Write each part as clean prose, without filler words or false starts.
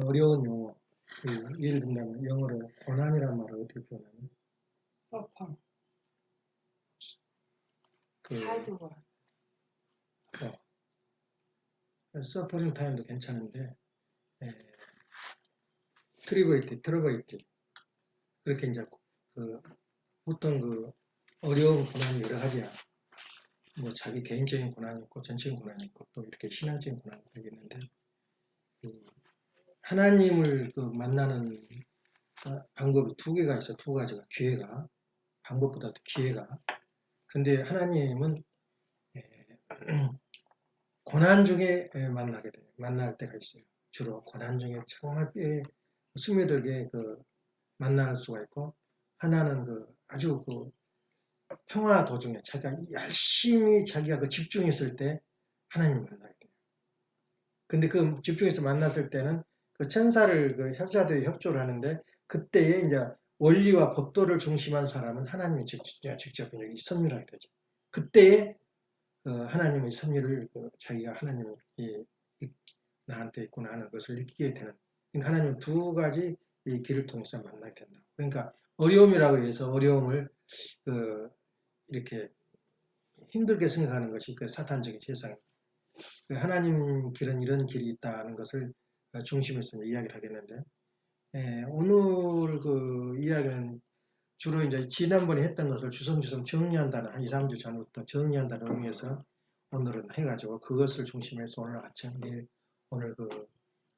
어려운 용어, 예를 들면 영어로 고난이란 말을 어떻게 표현하니? 서펑, 그, 하드워, 서퍼링 타임도 괜찮은데, 트러블 있지. 그렇게 이제 그 보통 그 어려운 고난이 여러 가지야. 뭐 자기 개인적인 고난이 있고 전체적인 고난이 있고 또 이렇게 신앙적인 고난이 있는데 그 하나님을 그 만나는 방법이 두 개가 있어. 두 가지가 기회가 방법보다도 기회가. 근데 하나님은 고난 중에 만나게 돼요. 만날 때가 있어요. 주로 고난 중에 정말 뼈에 스며들게 그 만날 수가 있고 하나는 그 아주 그 평화 도중에 자기가 열심히 자기가 그 집중했을 때 하나님을 만나게 돼요. 근데 그 집중해서 만났을 때는 그 천사를 그 협자들이 협조를 하는데 그때에 이제 원리와 법도를 중심한 사람은 하나님이 직접 여기 선율하게 되죠. 그때에 그 하나님의 섭리를 자기가 하나님이 나한테 있구나 하는 것을 느끼게 되는. 그러니까 하나님은 두 가지 이 길을 통해서 만나게 된다. 그러니까 어려움이라고 해서 어려움을 그 이렇게 힘들게 생각하는 것이 그 사탄적인 세상. 하나님 길은 이런 길이 있다는 것을 중심에서 이야기를 하겠는데, 오늘 그 이야기는 주로 이제 지난번에 했던 것을 주섬주섬 정리한다는, 한 2, 3주 전부터 정리한다는 의미에서 오늘은 해가지고 그것을 중심해서 오늘 아침, 내일, 오늘 그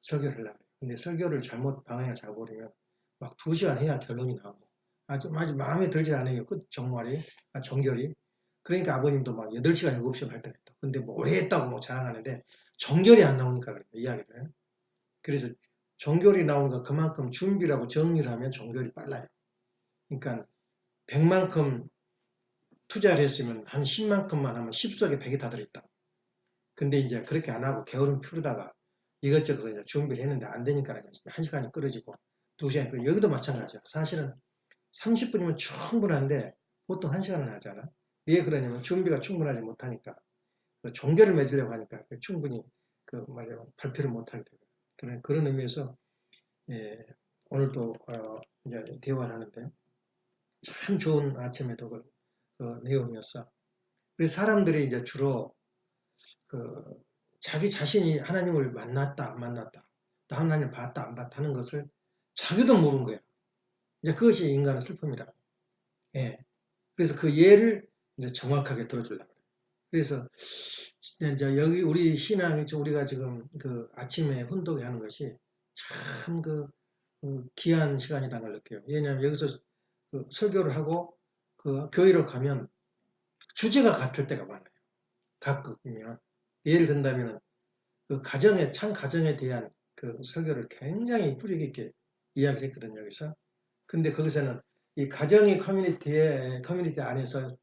설교를 하려고 해요. 근데 설교를 잘못 방향을 잡아버리면 막 2시간 해야 결론이 나오고, 아주 마음에 들지 않아요. 끝 정말이, 정결이. 그러니까 아버님도 막 8시간, 7시간 할 때가 있다. 근데 뭐 오래 했다고 뭐 자랑하는데 정결이 안 나오니까 그래요. 이야기를. 그래서 정결이 나오니까 그만큼 준비라고 정리를 하면 정결이 빨라요. 그러니까 100만큼 투자를 했으면 한 10만큼만 하면 10속에 100이 다 들어있다. 근데 이제 그렇게 안 하고 게으름 피우다가 이것저것 이제 준비를 했는데 안 되니까 1시간이 끌어지고 2시간이 끌어지고 여기도 마찬가지야. 사실은 30분이면 충분한데 보통 1시간을 하잖아. 왜 그러냐면 준비가 충분하지 못하니까 그 종교를 맺으려고 하니까 충분히 그 말이야 발표를 못하게 되고 그런 의미에서 오늘도 이제 대화를 하는데 참 좋은 아침에도 그 내용이었어. 그래서 사람들이 이제 주로 그 자기 자신이 하나님을 만났다 안 만났다, 또 하나님 봤다 안 봤다 하는 것을 자기도 모르는 거야. 이제 그것이 인간의 슬픔이라. 예. 그래서 그 예를 이제 정확하게 들어주려고 그래요. 그래서 이제 여기 우리 신앙이 우리가 지금 그 아침에 훈독회 하는 것이 참 그 귀한 시간이라는 걸 느껴요. 왜냐하면 여기서 그 설교를 하고 그 교회로 가면 주제가 같을 때가 많아요. 각급이면 예를 든다면 그 가정에 참 가정에 대한 그 설교를 굉장히 뿌리 깊게 이야기를 했거든요. 여기서. 근데 거기서는 이 가정의 커뮤니티 안에서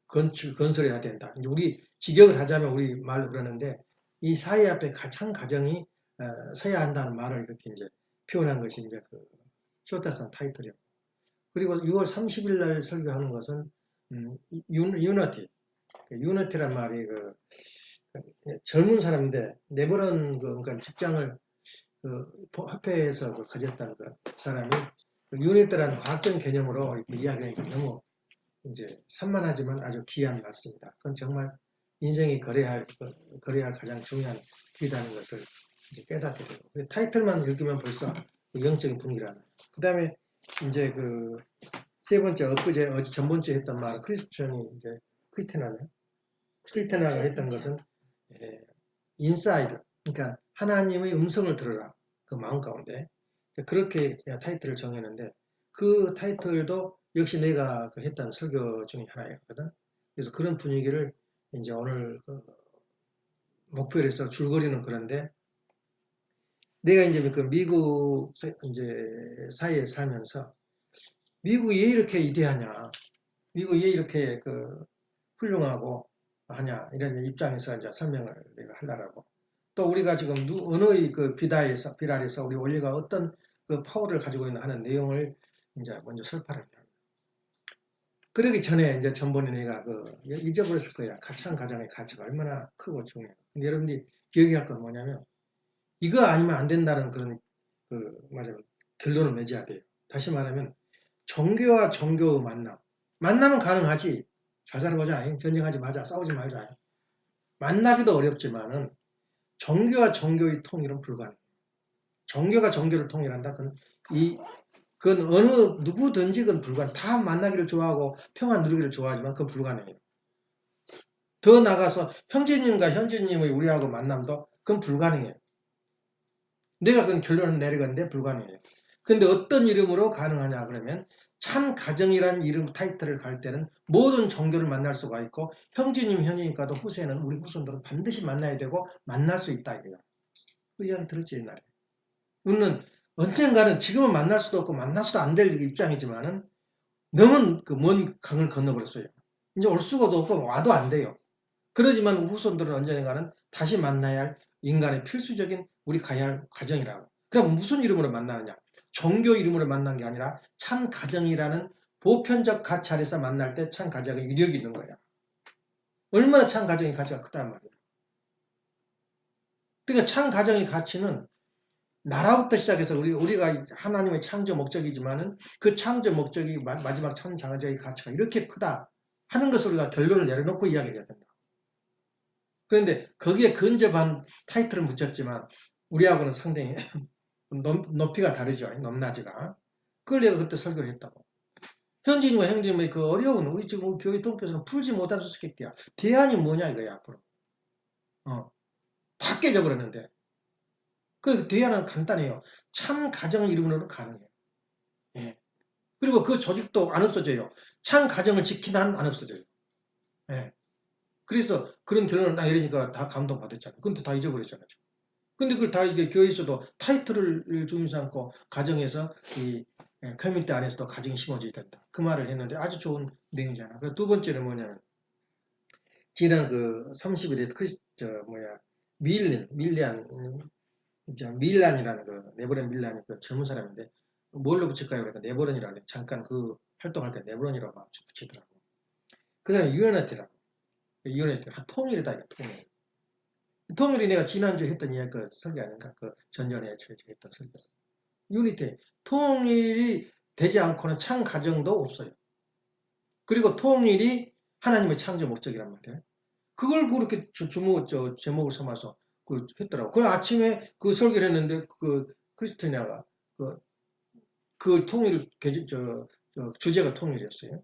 건설해야 된다. 이제 우리 직역을 하자면 우리 말로 그러는데 이 사회 앞에 참 가정이 서야 한다는 말을 이렇게 이제 표현한 것이 이제 그 쇼타선 타이틀이었고 그리고 6월 30일 날 설교하는 것은 유너티 유너티란 말이 젊은 사람인데 네버런 그러니까 직장을 그 합회에서 가졌다는 그 사람이 유니트라는 과학적인 개념으로 이렇게 이야기하니까 너무 이제 산만하지만 아주 귀한 말씀이다. 그건 정말 인생이 거래할 가장 중요한 길이라는 것을 이제 깨닫게 되고 그 타이틀만 읽으면 벌써 영적인 분위기라는. 그 다음에 이제 그 세 번째 어제 전번주에 했던 말 크리스천이 이제 크리스테나가 했던 것은 인사이드 그러니까 하나님의 음성을 들어라 그 마음 가운데 그렇게 타이틀을 정했는데 그 타이틀도 역시 내가 했던 설교 중에 하나였거든. 그래서 그런 분위기를 이제 오늘 목표로 해서 줄거리는 그런데 내가 이제 그 미국 이제 사이에 살면서 미국이 왜 이렇게 이대하냐, 미국이 왜 이렇게 훌륭하고 하냐 이런 입장에서 이제 설명을 내가 하려고. 또 우리가 지금 어느의 그 비달에서 우리 원리가 어떤 그 파워를 가지고 있는 하는 내용을 이제 먼저 설파를 해요. 그러기 전에 이제 전번에 내가 잊어버렸을 거야. 참 가정의 가치가 얼마나 크고 중요해요. 근데 여러분들이 기억해야 할 건 뭐냐면 이거 아니면 안 된다는 그런 말하자면 결론을 맺어야 돼요. 다시 말하면 종교와 종교의 만남은 가능하지. 잘 살아보자. 전쟁하지 마자. 싸우지 말자. 만나기도 어렵지만은 종교와 종교의 통일은 불가능해요. 종교가 종교를 통일한다. 그건 어느 누구든지 그건 불가능. 다 만나기를 좋아하고 평안 누리기를 좋아하지만 그건 불가능해요. 더 나가서 형제님과 현재님의 우리하고 만남도 그건 불가능해요. 내가 그건 결론을 내리건데 불가능해요. 근데 어떤 이름으로 가능하냐 그러면 참 가정이라는 이름 타이틀을 갈 때는 모든 종교를 만날 수가 있고 형제님 현재님과도 후세는 우리 후손들은 반드시 만나야 되고 만날 수 있다 이거야. 그 이야기 들었지 옛날에. 우리는 언젠가는 지금은 만날 수도 없고 만나서도 안 될 입장이지만은 너무 그 먼 강을 건너버렸어요. 이제 올 수가도 없고 와도 안 돼요. 그러지만 후손들은 언젠가는 다시 만나야 할 인간의 필수적인 우리 가야 할 가정이라고. 그럼 무슨 이름으로 만나느냐? 종교 이름으로 만난 게 아니라 참 가정이라는 보편적 가치 아래서 만날 때 참 가정의 위력이 있는 거야. 얼마나 참 가정의 가치가 크단 말이야. 그러니까 참 가정의 가치는 나라부터 시작해서 우리가 하나님의 창조 목적이지만은 그 창조 목적이 마지막 참 가정의 가치가 이렇게 크다 하는 것을 우리가 결론을 내려놓고 이야기를 해야 된다. 그런데 거기에 근접한 타이틀은 붙였지만 우리하고는 상당히 높이가 다르죠. 높낮이가. 그걸 내가 그때 설교를 했다고. 현진과 형제님의 그 어려운 우리 지금 교회 동교에서는 풀지 못한 수수께끼야. 대안이 뭐냐 이거야 앞으로. 다 깨져버렸는데. 그 대안은 간단해요. 참 가정을 이루는 가능해요. 예. 그리고 그 조직도 안 없어져요. 참 가정을 지키는 한 안 없어져요. 예. 그래서 그런 결론을 딱 이러니까 다 감동받았잖아요. 근데 다 잊어버렸잖아요. 근데 그걸 다 이게 교회에서도 타이틀을 주면서 않고 가정에서 이 커뮤니티 안에서도 가정이 심어져야 된다. 그 말을 했는데 아주 좋은 내용이잖아. 그 두 번째는 뭐냐면 지난 그 30일에 밀란이라는 그 네버런 밀란이 그 젊은 사람인데 뭘로 붙일까요? 그러니까 네버런이라는 잠깐 그 활동할 때 네버런이라고 붙이더라고. 그 다음에 유엔이티라고. 유엔이티 통일이다 이거 통일. 통일이 내가 지난주에 했던 이야기 그 설교 아닌가? 그 전전에 했던 설교. 유니티, 통일이 되지 않고는 참 가정도 없어요. 그리고 통일이 하나님의 창조 목적이란 말이에요. 그걸 그렇게 제목을 삼아서 했더라고. 그 아침에 그 설교를 했는데 그 크리스티나가 그 통일 주제가 통일이었어요.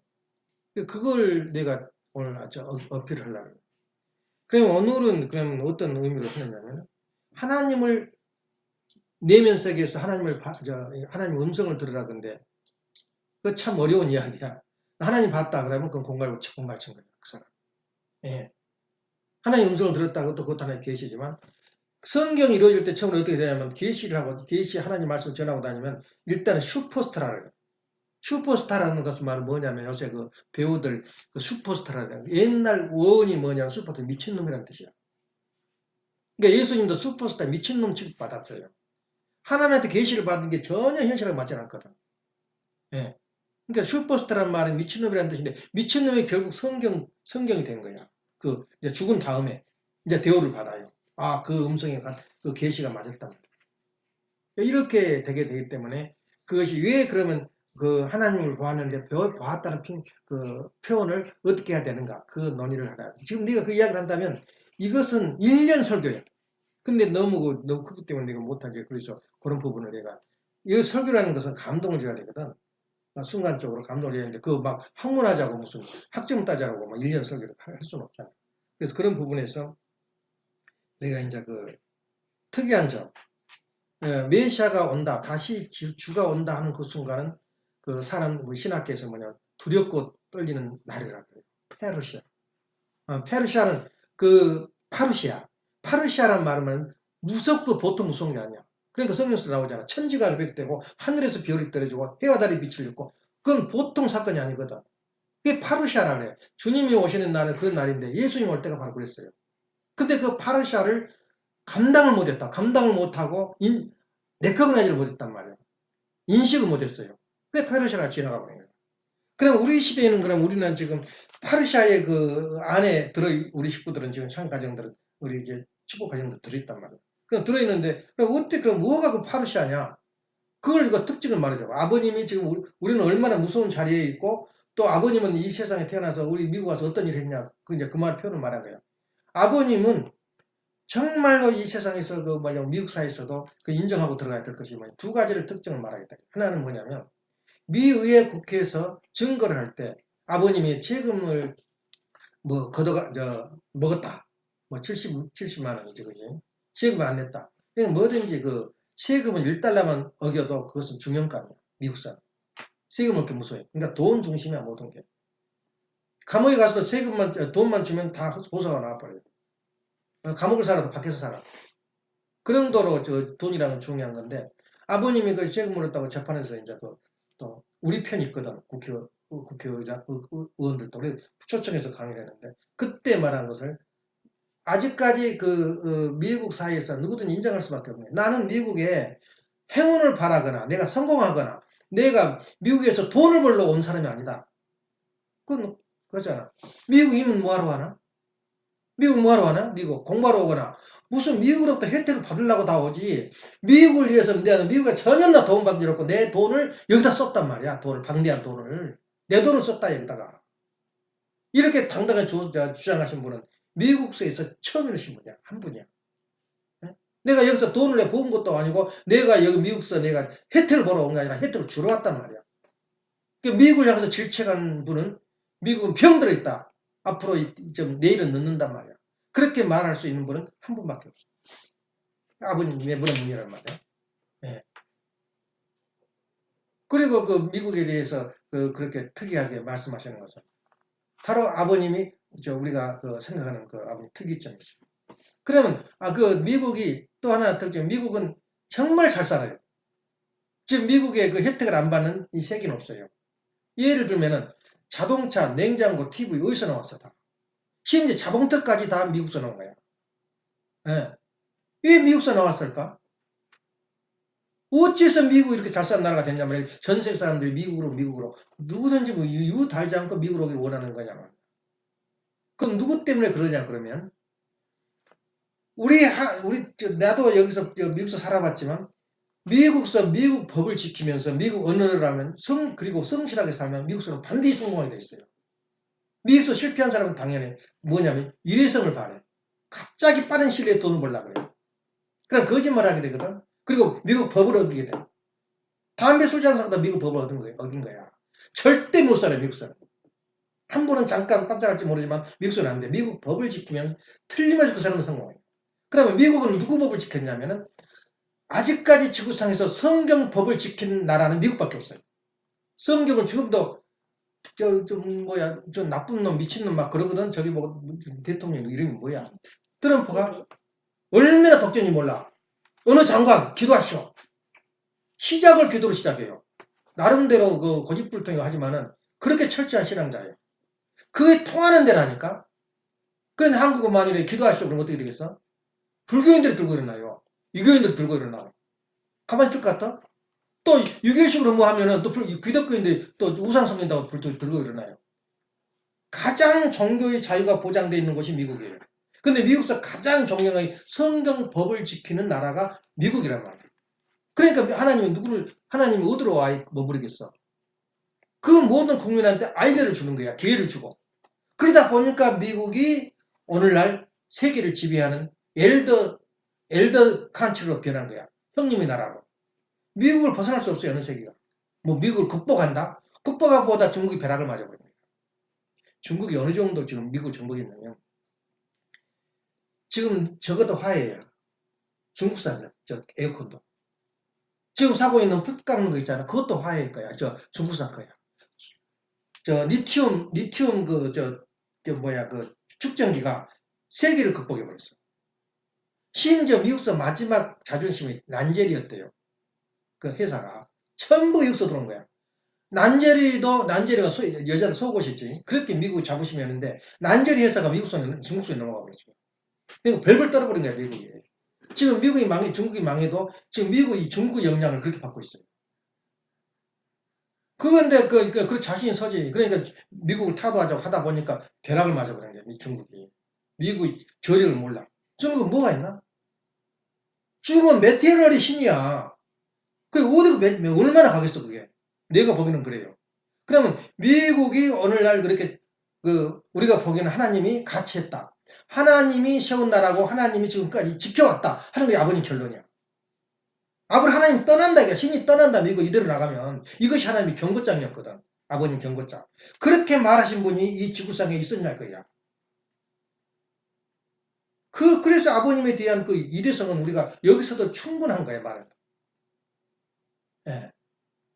그걸 내가 오늘 어필을 하려고. 그럼 오늘은 그러면 어떤 의미로 하느냐면 하나님을 내면 세계에서 하나님 음성을 들으라 근데 그 참 어려운 이야기야. 하나님 봤다 그러면 그건 공갈친 거야 그 사람. 예. 하나님 음성을 들었다고 또 그것도 하나의 계시지만 성경이 이루어질 때 처음으로 어떻게 되냐면 계시 하나님 말씀을 전하고 다니면 일단은 슈퍼스타라는 거예요. 슈퍼스타라는 것은 말은 뭐냐면 요새 그 배우들 그 슈퍼스타라는 거예요. 옛날 원이 뭐냐면 슈퍼스타 미친놈이라는 뜻이야. 그러니까 예수님도 슈퍼스타 미친놈 취급받았어요. 하나님한테 계시를 받은 게 전혀 현실하고 맞지 않거든. 예. 그러니까 슈퍼스타란 말은 미친놈이라는 뜻인데 미친놈이 결국 성경이 된 거야. 이제 죽은 다음에 이제 대우를 받아요. 아, 그 음성에 그 계시가 맞았다. 이렇게 되게 되기 때문에 그것이 왜 그러면 그 하나님을 보았는데 보았다는 그 표현을 어떻게 해야 되는가 그 논의를 하라. 지금 네가 그 이야기를 한다면 이것은 1년 설교야. 근데 너무 크기 때문에 내가 못하게 그래서 그런 부분을 내가 이 설교라는 것은 감동을 줘야 되거든. 순간적으로 감동을 해야 되는데 그거 막 학문하자고 무슨 학점 따자고 막 1년 설교를 할 수는 없잖아. 그래서 그런 부분에서 내가 이제 그 특이한 점 메시아가 온다 다시 주가 온다 하는 그 순간은 그 사람 신학계에서 뭐냐 두렵고 떨리는 날이라고 그래요. 페르시아. 페르시아는 그 파르시아란 말은 무섭고 보통 무서운 게 아니야. 그러니까 성경에서 나오잖아. 천지가 계획되고 하늘에서 별이 떨어지고 해와 달이 빛을 잃고 그건 보통 사건이 아니거든. 그게 파르시아라 그래. 주님이 오시는 날은 그런 날인데 예수님 올 때가 바로 그랬어요. 근데 그 파르시아를 감당을 못했다. 감당을 못하고 내꺼그나지를 못했단 말이야. 인식을 못했어요. 그래 파르시아가 지나가 버린 거예요. 그럼 우리 시대에는 그럼 우리는 지금 파르시아의 그 안에 우리 식구들은 지금 참 가정들은 우리 이제 축복 가정들 들어있단 말이에요. 그럼 들어있는데 그럼 어떻게 그럼 뭐가 그 파르시아냐? 그걸 이거 특징을 말하자고. 아버님이 지금 우리는 얼마나 무서운 자리에 있고 또 아버님은 이 세상에 태어나서 우리 미국 와서 어떤 일을 했냐. 그 이제 그 말 표현을 말한 거예요. 아버님은 정말로 이 세상에서 그 말로 미국 사회에서도 그 인정하고 들어가야 될 것이 뭐냐. 두 가지를 특징을 말하겠다. 하나는 뭐냐면 미의회 국회에서 증거를 할 때 아버님이 세금을 뭐 걷어가 먹었다. 뭐 70만 원이지 그지. 세금을 안 냈다. 그냥 뭐든지 그 세금은 1달러만 어겨도 그것은 중형감이야. 미국 사람. 세금 먹기 무서워요. 그러니까 돈 중심이야 모든 게. 감옥에 가서도 세금만 돈만 주면 다 보상가 나와버려요. 감옥을 살아도 밖에서 살아. 그 정도로 돈이랑은 중요한 건데 아버님이 그 세금 물었다고 재판에서 이제 또 우리 편이 있거든. 국회의장 의원들도 우리 초청해서 강의를 했는데 그때 말한 것을 아직까지 미국 사회에서 누구든 인정할 수밖에 없네. 나는 미국에 행운을 바라거나 내가 성공하거나 내가 미국에서 돈을 벌러 온 사람이 아니다. 그건 그렇잖아. 미국 이민 뭐하러 하나? 미국 뭐하러 하나? 미국 공부하러 오거나 무슨 미국으로부터 혜택을 받으려고 다 오지. 미국을 위해서 내가 미국에 전혀 나 도움 받은 적 없고 내 돈을 여기다 썼단 말이야. 돈을 방대한 돈을 내 돈을 썼다 여기다가. 이렇게 당당하게 주장하신 분은 미국에서 처음 이러신 분이야. 한 분이야. 내가 여기서 돈을 내 모은 것도 아니고 내가 여기 미국에서 내가 혜택을 벌어 온 게 아니라 혜택을 주러 왔단 말이야. 미국을 향해서 질책한 분은 미국은 병들어 있다. 앞으로 좀 내일은 늦는단 말이야. 그렇게 말할 수 있는 분은 한 분밖에 없어. 아버님 내분의 문이란 말이야. 네. 그리고 그 미국에 대해서 그렇게 특이하게 말씀하시는 것은 바로 아버님이 우리가 생각하는 그 아버님 특이점이 있어요. 그러면 미국이 또 하나 특징, 미국은 정말 잘 살아요. 지금 미국의 그 혜택을 안 받는 이 세계는 없어요. 예를 들면은 자동차, 냉장고, TV 어디서 나왔어 다. 심지어 자동차까지 다 미국에서 나온 거야. 예. 왜 미국에서 나왔을까? 어째서 미국이 이렇게 잘 사는 나라가 됐냐면 전 세계 사람들이 미국으로 누구든지 뭐 이유 달지 않고 미국으로 오길 원하는 거냐. 그럼 누구 때문에 그러냐 그러면 나도 여기서 미국에서 살아봤지만 미국서 미국 법을 지키면서 미국 언어를 하면 그리고 성실하게 살면 미국서는 반드시 성공하게 돼 있어요. 미국에서 실패한 사람은 당연히 뭐냐면 일회성을 바래. 갑자기 빠른 시일에 돈을 벌려고 그래요. 그럼 거짓말하게 되거든. 그리고 미국 법을 어기게 돼. 담배 술 장사도 미국 법을 어긴 거야. 절대 못 살아요, 미국 사람. 한 번은 잠깐 반짝할지 모르지만 미국 사람은 안 돼. 미국 법을 지키면 틀림없이 그 사람은 성공해요. 그러면 미국은 누구 법을 지켰냐면은 아직까지 지구상에서 성경 법을 지키는 나라는 미국밖에 없어요. 성경을 지금도 저 나쁜 놈, 미친놈 막 그러거든. 저기 뭐 대통령 이름이 뭐야? 트럼프가 얼마나 독재인지 몰라. 어느 장관 기도하시오. 시작을 기도로 시작해요. 나름대로 고집불통이고 하지만은 그렇게 철저한 신앙자예요. 그게 통하는 데라니까. 그런데 한국은 만일에 기도하시오 그러면 어떻게 되겠어? 불교인들이 들고 일어나요. 유교인들이 들고 일어나. 가만히 있을 것 같아? 또 유교식으로 뭐 하면은 또 기독교인들이 또 우상 섬긴다고 들고 일어나요. 가장 종교의 자유가 보장되어 있는 곳이 미국이에요. 근데 미국에서 가장 존경의 성경법을 지키는 나라가 미국이란 말이에요. 그러니까 하나님이 어디로 머무르겠어? 그 모든 국민한테 아이디어를 주는 거야. 기회를 주고. 그러다 보니까 미국이 오늘날 세계를 지배하는 엘더 칸트리로 변한 거야. 형님의 나라로. 미국을 벗어날 수 없어요. 어느 세계가. 뭐 미국을 극복한다? 극복하고보다 중국이 벼락을 맞아버립니다. 중국이 어느 정도 지금 미국을 정복했냐면 지금 적어도 화해예요. 중국산 저 에어컨도. 지금 사고 있는 불 깎는 거 있잖아. 그것도 화해일 거야. 저 중국산 거야. 저 리튬 축전기가 세계를 극복해버렸어. 심지어 미국서 마지막 자존심이 난젤이었대요. 그 회사가. 전부 미국서 들어온 거야. 난제리가 여자들 속옷이지. 그렇게 미국이 자부심이었는데 난제리 회사가 중국손에 넘어가 버렸어요. 그러니까 별걸 떨어버린 거야 미국이. 지금 중국이 망해도 지금 미국이 중국의 영향을 그렇게 받고 있어요. 그건데 그 자신이 서지. 그러니까 미국을 타도하자고 하다 보니까 벼락을 맞아버린 거야 중국이. 미국이 저력을 몰라. 중국은 뭐가 있나? 중국은 메테리얼의 신이야. 그 얼마나 가겠어, 그게. 내가 보기에는 그래요. 그러면 미국이 오늘날 그렇게 우리가 보기에는 하나님이 같이 했다. 하나님이 세운 나라고 하나님이 지금까지 지켜왔다 하는 게 아버님 결론이야. 하나님 떠난다, 이게 신이 떠난다, 미국 이대로 나가면. 이것이 하나님의 경고장이었거든. 아버님 경고장. 그렇게 말하신 분이 이 지구상에 있었냐, 그야. 그래서 아버님에 대한 그 이대성은 우리가 여기서도 충분한 거예요, 말은. 예.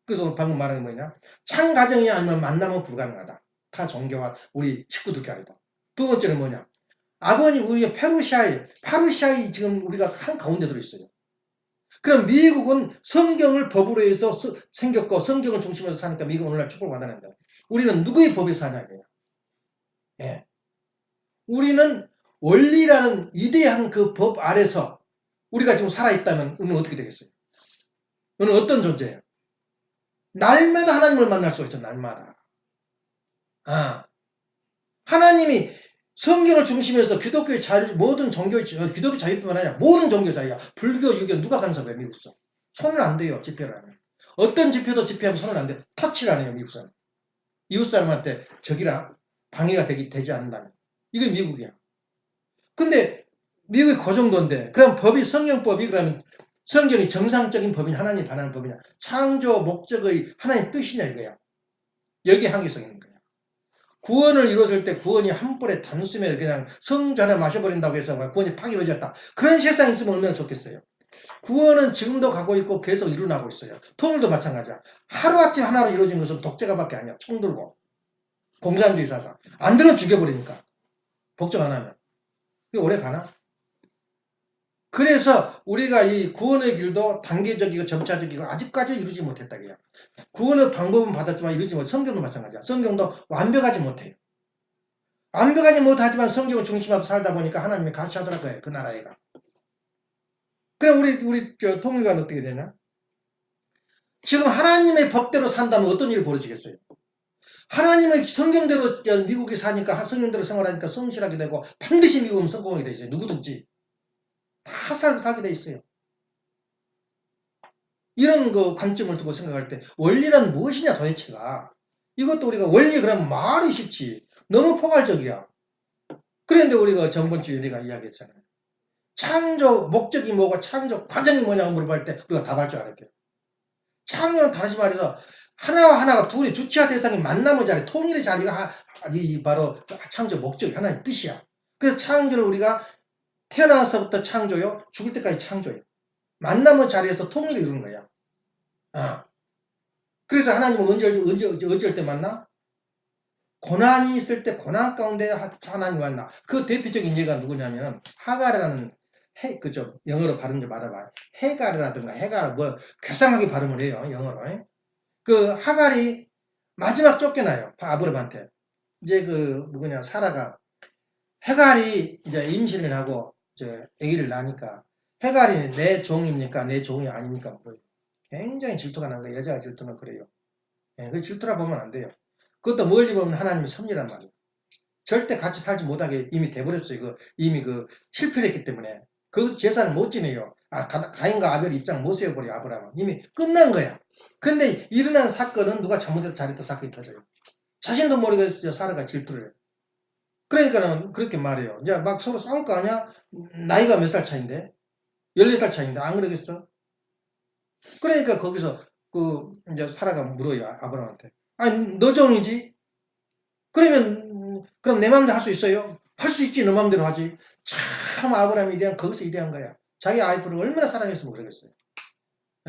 그래서 방금 말한 게 뭐냐? 참 가정이 아니면 만남은 불가능하다. 타 종교와 우리 식구들끼리도. 두 번째는 뭐냐? 아버님, 우리가 페르시아에 지금 우리가 한 가운데 들어있어요. 그럼 미국은 성경을 법으로 해서 생겼고 성경을 중심으로 사니까 미국은 오늘날 축복을 받아낸다. 우리는 누구의 법에 사냐, 이거야. 예. 우리는 원리라는 위대한 그 법 아래서 우리가 지금 살아있다면 우리는 어떻게 되겠어요? 너는 어떤 존재예요? 날마다 하나님을 만날 수가 있어, 날마다. 하나님이 성경을 중심에서 기독교의 자유, 모든 종교의 기독교 자유뿐만 아니라 모든 종교 자유야. 불교, 유교 누가 간섭해, 미국서? 손을 안 대요, 집회를 하면. 어떤 집회도 집회하면 손을 안 대요. 터치를 안 해요, 미국 사람. 이웃 사람한테 적이라 방해가 되지 않는다면. 이게 미국이야. 근데 미국이 그 정도인데, 그럼 성경법이 그러면 성경이 정상적인 법이냐, 하나님 반하는 법이냐, 창조 목적의 하나님 뜻이냐, 이거야. 여기 한계성이 있는 거야. 구원을 이루었을 때 구원이 한 번에 단숨에 그냥 성주 하나 마셔버린다고 해서 구원이 팍 이루어졌다. 그런 세상이 있으면 얼마나 좋겠어요. 구원은 지금도 가고 있고 계속 일어나고 있어요. 통일도 마찬가지야. 하루아침 하나로 이루어진 것은 독재가밖에 아니야. 총 들고. 공산주의 사상. 안 들면 죽여버리니까. 복종 안 하면. 그게 오래 가나? 그래서 우리가 이 구원의 길도 단계적이고 점차적이고 아직까지 이루지 못했다. 그냥. 구원의 방법은 받았지만 이루지 못해. 성경도 마찬가지야. 성경도 완벽하지 못해요. 완벽하지 못하지만 성경을 중심으로 살다 보니까 하나님이 같이 하더라고요. 그 나라애가. 그럼 우리 통일가는 어떻게 되냐? 지금 하나님의 법대로 산다면 어떤 일이 벌어지겠어요? 하나님의 성경대로 미국에 사니까 성경대로 생활하니까 성실하게 되고 반드시 미국은 성공하게 돼 있어요. 누구든지. 다 살게 돼 있어요. 이런 그 관점을 두고 생각할 때 원리란 무엇이냐 도대체가. 이것도 우리가 원리 그러면 말이 쉽지. 너무 포괄적이야. 그런데 우리가 전번주에 우리가 이야기했잖아요. 창조 목적이 뭐고 창조 과정이 뭐냐고 물어볼 때 우리가 답할 줄 알았대요. 창조는 다시 말해서 하나와 하나가 둘이 주체와 대상이 만남의 자리, 통일의 자리가 바로 창조 목적 하나의 뜻이야. 그래서 창조를 우리가 태어나서부터 창조요, 죽을 때까지 창조예요. 만남의 자리에서 통일을 이루는 거야. 그래서 하나님은 어쩔 때 만나? 고난이 있을 때 고난 가운데 하나님 만나. 그 대표적인 예가 누구냐면 하갈이라는 그죠? 영어로 발음 좀 알아봐요. 해갈이라든가 해갈 괴상하게 발음을 해요. 영어로. 그 하갈이 마지막 쫓겨나요. 아브람한테. 이제 누구냐 사라가 해갈이 이제 임신을 하고 이제 아기를 낳으니까 해갈이 내 종입니까? 내 종이 아닙니까? 굉장히 질투가 난 거예요. 여자가 질투는 그래요. 그 질투라 보면 안 돼요. 그것도 멀리 보면 하나님의 섭리란 말이에요. 절대 같이 살지 못하게 이미 돼버렸어요. 이미 실패를 했기 때문에. 거기서 재산을 못 지내요. 가인과 아벨 입장 못 세워버려, 아브라함은. 이미 끝난 거야. 근데 일어난 사건은 누가 잘못해서 잘했다 사건이 터져요. 자신도 모르게 사라가 질투를 해요. 그러니까는 그렇게 말해요. 이제 막 서로 싸울 거 아니야? 나이가 몇 살 차인데? 14살 차인데, 안 그러겠어? 그러니까 거기서 이제 사라가 물어요, 아브라함한테. 아니, 너 종이지? 그럼 내 마음대로 할 수 있어요? 할 수 있지, 너 마음대로 하지. 참 아브라함이 거기서 이대한 거야. 자기 아이프를 얼마나 사랑했으면 그러겠어요.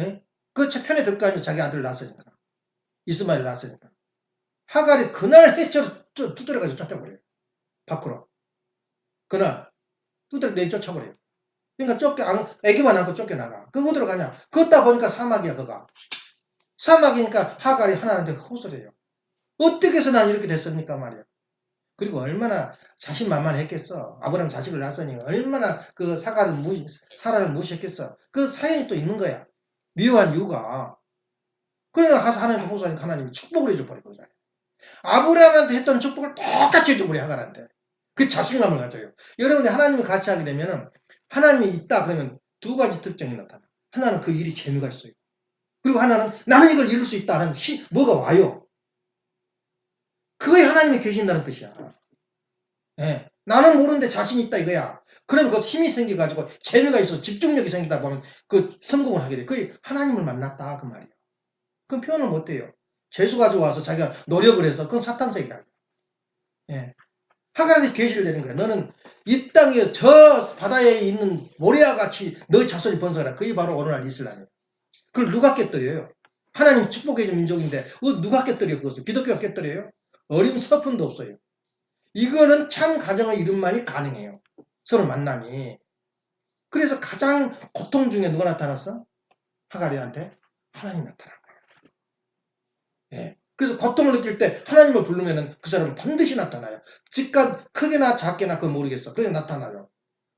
에? 그 편에 들 거 아니야, 자기 아들을 낳았으니까. 이스마엘을 낳았으니까. 하갈이 그날 해처로 두드려가지고 쫓아버려요. 밖으로. 그날 두드려 쫓아버려요. 그러니까 애기만 안고 쫓겨나가. 그거 어디로 가냐? 걷다 보니까 사막이야, 그가. 사막이니까 하갈이 하나님한테 호소해요. 어떻게 해서 난 이렇게 됐습니까? 말이야. 그리고 얼마나 자신만만했겠어. 아브라함 자식을 낳았으니 얼마나 사라를 무시했겠어. 그 사연이 또 있는 거야. 미워한 이유가. 그러니까 가서 하나님 호소하니까 하나님이 축복을 해줘 버린 거잖아요. 아브라함한테 했던 축복을 똑같이 해줘 버려, 하갈한테. 그 자신감을 가져요. 여러분이 하나님을 같이 하게 되면은 하나님이 있다 그러면 두 가지 특징이 나타나. 하나는 그 일이 재미가 있어요. 그리고 하나는 나는 이걸 이룰 수 있다는 뭐가 와요. 그거에 하나님이 계신다는 뜻이야. 예. 나는 모르는데 자신 있다 이거야. 그러면 그 힘이 생겨가지고 재미가 있어 집중력이 생기다 보면 그 성공을 하게 돼. 그게 하나님을 만났다 그 말이야. 그건 표현을 못해요. 재수 가지고 와서 자기가 노력을 해서 그건 사탄색이야. 예. 하나님이 계시를 내는 거야. 너는 이 땅에 저 바다에 있는 모래와 같이 너의 자손이 번성하라. 그게 바로 오늘날 이슬람이에요. 그걸 누가 깨뜨려요? 하나님 축복해 준 민족인데 누가 깨뜨려 그것을? 기독교가 깨뜨려요? 어림서푼도 없어요. 이거는 참 가정의 이름만이 가능해요. 서로 만남이. 그래서 가장 고통 중에 누가 나타났어? 하가리한테 하나님이 나타난 거예요. 예. 그래서 고통을 느낄 때 하나님을 부르면은 그 사람은 반드시 나타나요. 집값 크게나 작게나 그건 모르겠어. 그게 나타나요.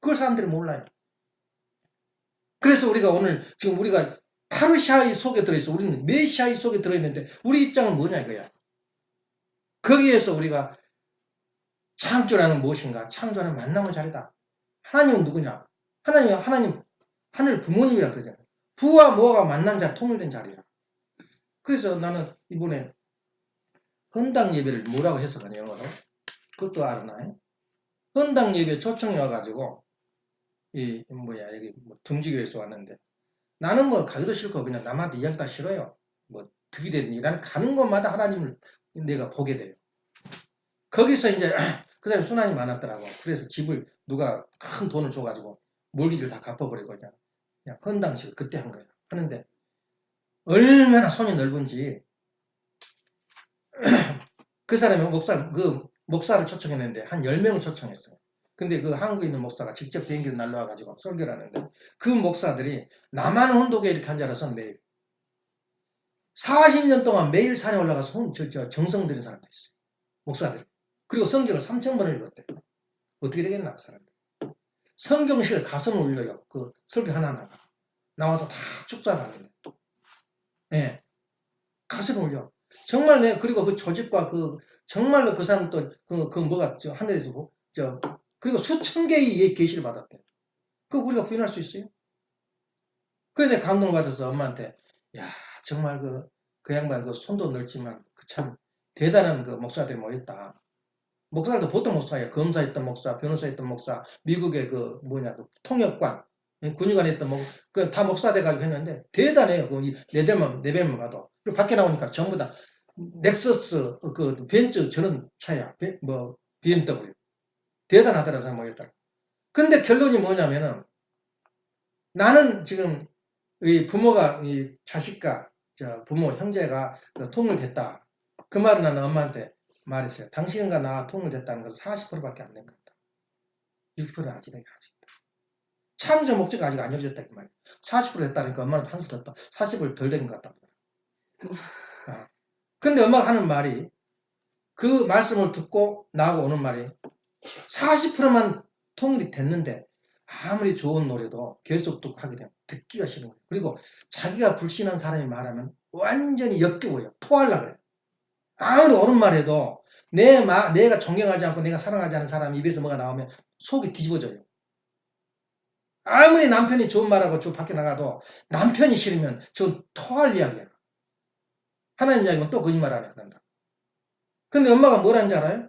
그걸 사람들이 몰라요. 그래서 우리가 오늘 지금 우리가 파르샤의 속에 들어있어. 우리는 메시아의 속에 들어있는데 우리 입장은 뭐냐 이거야. 거기에서 우리가 창조라는 무엇인가? 창조는 만남의 자리다. 하나님은 누구냐? 하나님 하늘 부모님이라 그러잖아요. 부와 모가 만난 자리, 통일된 자리야. 그래서 나는 이번에 헌당 예배를 뭐라고 해석하냐 영어로? 그것도 알아나요? 헌당 예배 초청이 와가지고 여기 둥지교에서 왔는데 나는 뭐 가기도 싫고 그냥 남한테 이야기 다 싫어요. 뭐 득이 되니 나는 가는 곳마다 하나님을 내가 보게 돼요. 거기서 이제 그 사람이 순환이 많았더라고. 그래서 집을 누가 큰 돈을 줘가지고 몰기를 다 갚아버리고 그냥 헌당식을 그때 한 거예요. 하는데 얼마나 손이 넓은지 그 사람이 목사를 초청했는데 한 10명을 초청했어요. 근데 그 한국에 있는 목사가 직접 비행기를 날라와가지고 설교를 하는데 그 목사들이 나만 혼독에 이렇게 앉아서 매일 40년 동안 매일 산에 올라가서 정성 들인 사람도 있어요. 목사들이. 그리고 성경을 3,000번을 읽었대요. 어떻게 되겠나 그 사람들. 성경실 가슴을 울려요. 그 설교 하나하나가. 나와서 다 축사하는데. 예. 가슴을 울려. 정말 그리고 그 조직과 정말로 그 사람 또, 뭐가, 하늘에서 그리고 수천 개의 계시를 받았대. 그거 우리가 부인할 수 있어요? 그래, 내가 감동받아서 엄마한테, 야, 정말 그 양반 손도 넓지만, 참, 대단한 목사들이 모였다. 목사도 보통 목사예요. 검사했던 목사, 변호사했던 목사, 미국의 통역관, 군의관 했던 다 목사 돼가지고 했는데, 대단해요. 레벨만 봐도. 그리고 밖에 나오니까 전부 다 넥서스, 벤츠 저런 차야. BMW. 대단하더라, 사람 모였더라. 근데 결론이 뭐냐면은, 나는 지금, 이 부모가, 이 자식과, 부모, 형제가 통일됐다. 그 말은 나는 엄마한테 말했어요. 당신과 나 통일됐다는 건 40%밖에 안 된 것 같다. 60%는 아직 되긴 아직. 창조 목적이 아직 안 이루어졌다. 그 말이야. 40% 됐다니까 엄마는 한술 더 40% 덜 된 것 같다. 근데 엄마가 하는 말이 그 말씀을 듣고 나하고 오는 말이 40%만 통일이 됐는데 아무리 좋은 노래도 계속 하게 되면 듣기가 싫은 거예요. 그리고 자기가 불신한 사람이 말하면 완전히 역겨워요. 토하려고 그래요. 아무리 옳은 말해도 내가 존경하지 않고 내가 사랑하지 않은 사람 입에서 뭐가 나오면 속이 뒤집어져요. 아무리 남편이 좋은 말하고 저 밖에 나가도 남편이 싫으면 저 토할 이야기야. 하나님 이야기면 또 거짓말 안 해. 그런다. 근데 엄마가 뭘 하는지 알아요?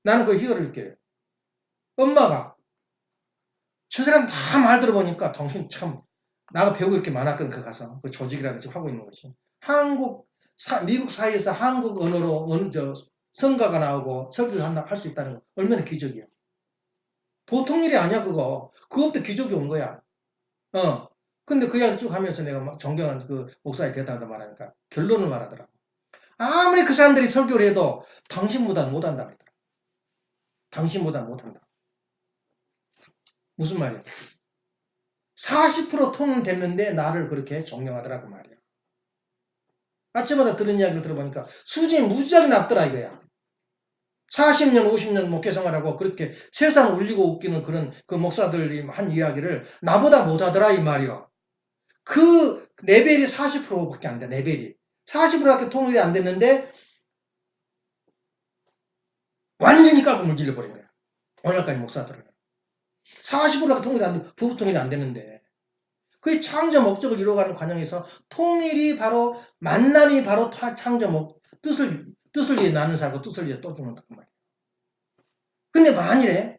나는 그 희열을 느껴요. 엄마가 저 사람 다 말 들어보니까 당신 참 나가 배우고 이렇게 많았거든. 그 가서 그 조직이라든지 하고 있는 것이 미국 사이에서 한국 언어로 성가가 나오고 설교를 할 수 있다는 거 얼마나 기적이야. 보통 일이 아니야 그거. 그것도 기적이 온 거야. 근데 그 이야기 쭉 하면서 내가 막 존경하는 그 목사에 대단하다 말하니까 결론을 말하더라. 아무리 그 사람들이 설교를 해도 당신보다 못한다 그러더라. 당신보다 못한다. 무슨 말이야? 40% 통일됐는데 나를 그렇게 존경하더라 그 말이야. 아침마다 들은 이야기를 들어보니까 수준이 무지하게 낮더라 이거야. 40년, 50년 목회생활하고 그렇게 세상 울리고 웃기는 그런 그 목사들이 한 이야기를 나보다 못하더라 이 말이야. 그 레벨이 40%밖에 안 돼. 레벨이. 40%밖에 통일이 안 됐는데 완전히 까고 물질러 버린 거야. 오늘까지 목사들은. 40%밖에 통일이 안 돼. 부부 통일이 안 되는데. 그 창조 목적을 이루어가는 과정에서 통일이 바로 만남이 바로 창조 뜻을 위해 나는 살고 뜻을 위해 또 죽는단 말이에요. 근데 만일에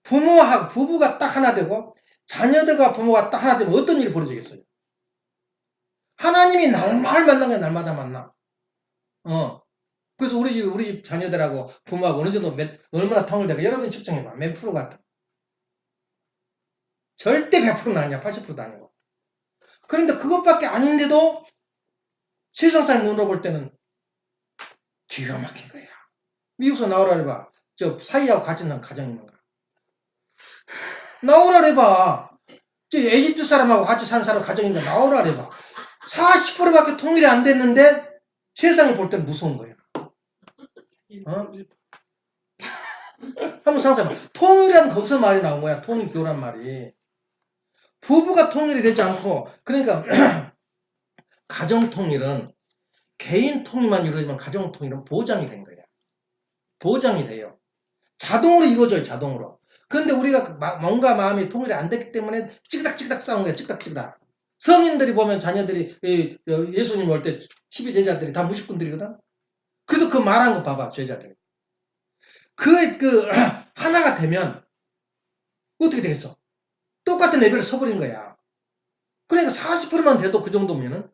부부가 딱 하나 되고 자녀들과 부모가 딱 하나 되면 어떤 일이 벌어지겠어요? 하나님이 날마다 만난 거야. 날마다 만나. 그래서 우리 집 자녀들하고 부모하고 어느 정도 얼마나 통일되고 여러분이 측정해봐. 몇 프로 같아? 절대 100%는 아니야. 80%도 아니고. 그런데 그것밖에 아닌데도 세상 사람 눈으로 볼 때는 기가 막힌 거야. 미국서 나오라 해봐. 저 사이하고 같이 난 가정 있는가? 나오라 해봐. 저 에집트 사람하고 같이 사는 사람 가정 있는가? 나오라 해봐. 40%밖에 통일이 안 됐는데 세상이 볼 때는 무서운 거야. 한번 상상해봐. 통일이라는 거기서 말이 나온 거야. 통일교란 말이. 부부가 통일이 되지 않고, 그러니까 가정 통일은 개인 통일만 이루어지면 가정 통일은 보장이 된 거야. 보장이 돼요. 자동으로 이루어져요. 자동으로. 그런데 우리가 뭔가 마음이 통일이 안 됐기 때문에 찌그닥찌그닥 싸운 거야. 찌그닥찌그닥. 성인들이 보면 자녀들이 예수님 올 때 12제자들이 다 무식꾼들이거든. 그래도 그 말한 거 봐봐. 제자들이. 하나가 되면 어떻게 되겠어? 똑같은 레벨에 서버린 거야. 그러니까 40%만 돼도 그 정도면은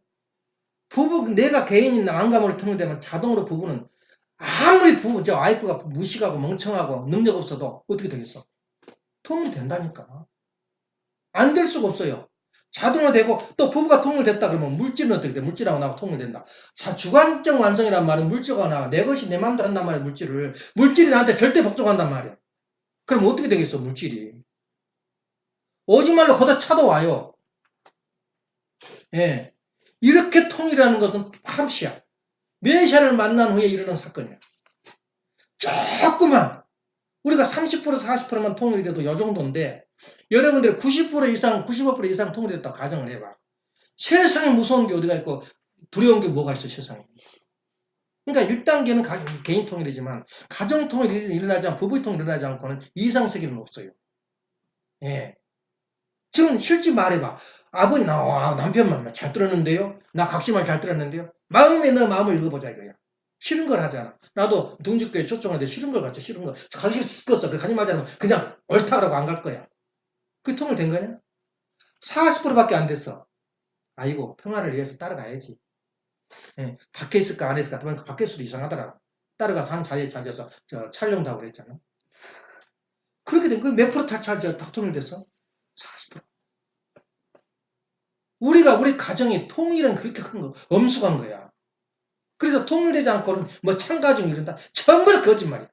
내가 개인이 난감으로 통일되면 자동으로 부부는 아무리 와이프가 무식하고 멍청하고 능력 없어도 어떻게 되겠어? 통일이 된다니까. 안 될 수가 없어요. 자동으로 되고 또 부부가 통일됐다 그러면 물질은 어떻게 돼? 물질하고 나하고 통일된다. 주관적 완성이란 말은 물질과 나 내 것이 내 마음대로 한단 말이야. 물질이 나한테 절대 복종한단 말이야. 그럼 어떻게 되겠어? 물질이. 오지 말로 걷어 차도 와요. 예. 이렇게 통일하는 것은 하루시야. 메시아를 만난 후에 일어난 사건이야. 조금만 우리가 30% 40%만 통일이 돼도 이 정도인데 여러분들이 90% 이상 95% 이상 통일됐다고 가정을 해봐. 세상에 무서운 게 어디가 있고 두려운 게 뭐가 있어 세상에. 그러니까 1단계는 개인 통일이지만 가정 통일이 일어나지 않고 부부 통일이 일어나지 않고는 이상 세계는 없어요. 예. 지금 실제 말해봐. 아버지 남편만 잘 들었는데요. 나 각시말 잘 들었는데요. 마음에 너 마음을 읽어보자 이거야. 싫은 걸 하잖아. 나도 둥직교회 초청하는데 싫은 걸 갔지. 싫은 거. 가기 시켰어. 가지 말자면 그냥 옳다라고 안 갈 거야. 그 통일된 거냐? 40%밖에 안 됐어. 아이고 평화를 위해서 따라가야지. 예, 밖에 있을까 안에 있을까? 밖에 있어도 이상하더라. 따라가서 한 자리에 찾아서 촬영도 하고 그랬잖아. 그렇게 된 거 몇 프로 다 통일됐어? 40%. 우리 가정이 통일은 그렇게 큰 거, 엄숙한 거야. 그래서 통일되지 않고는 뭐 참가중 이런다. 전부 다 거짓말이야.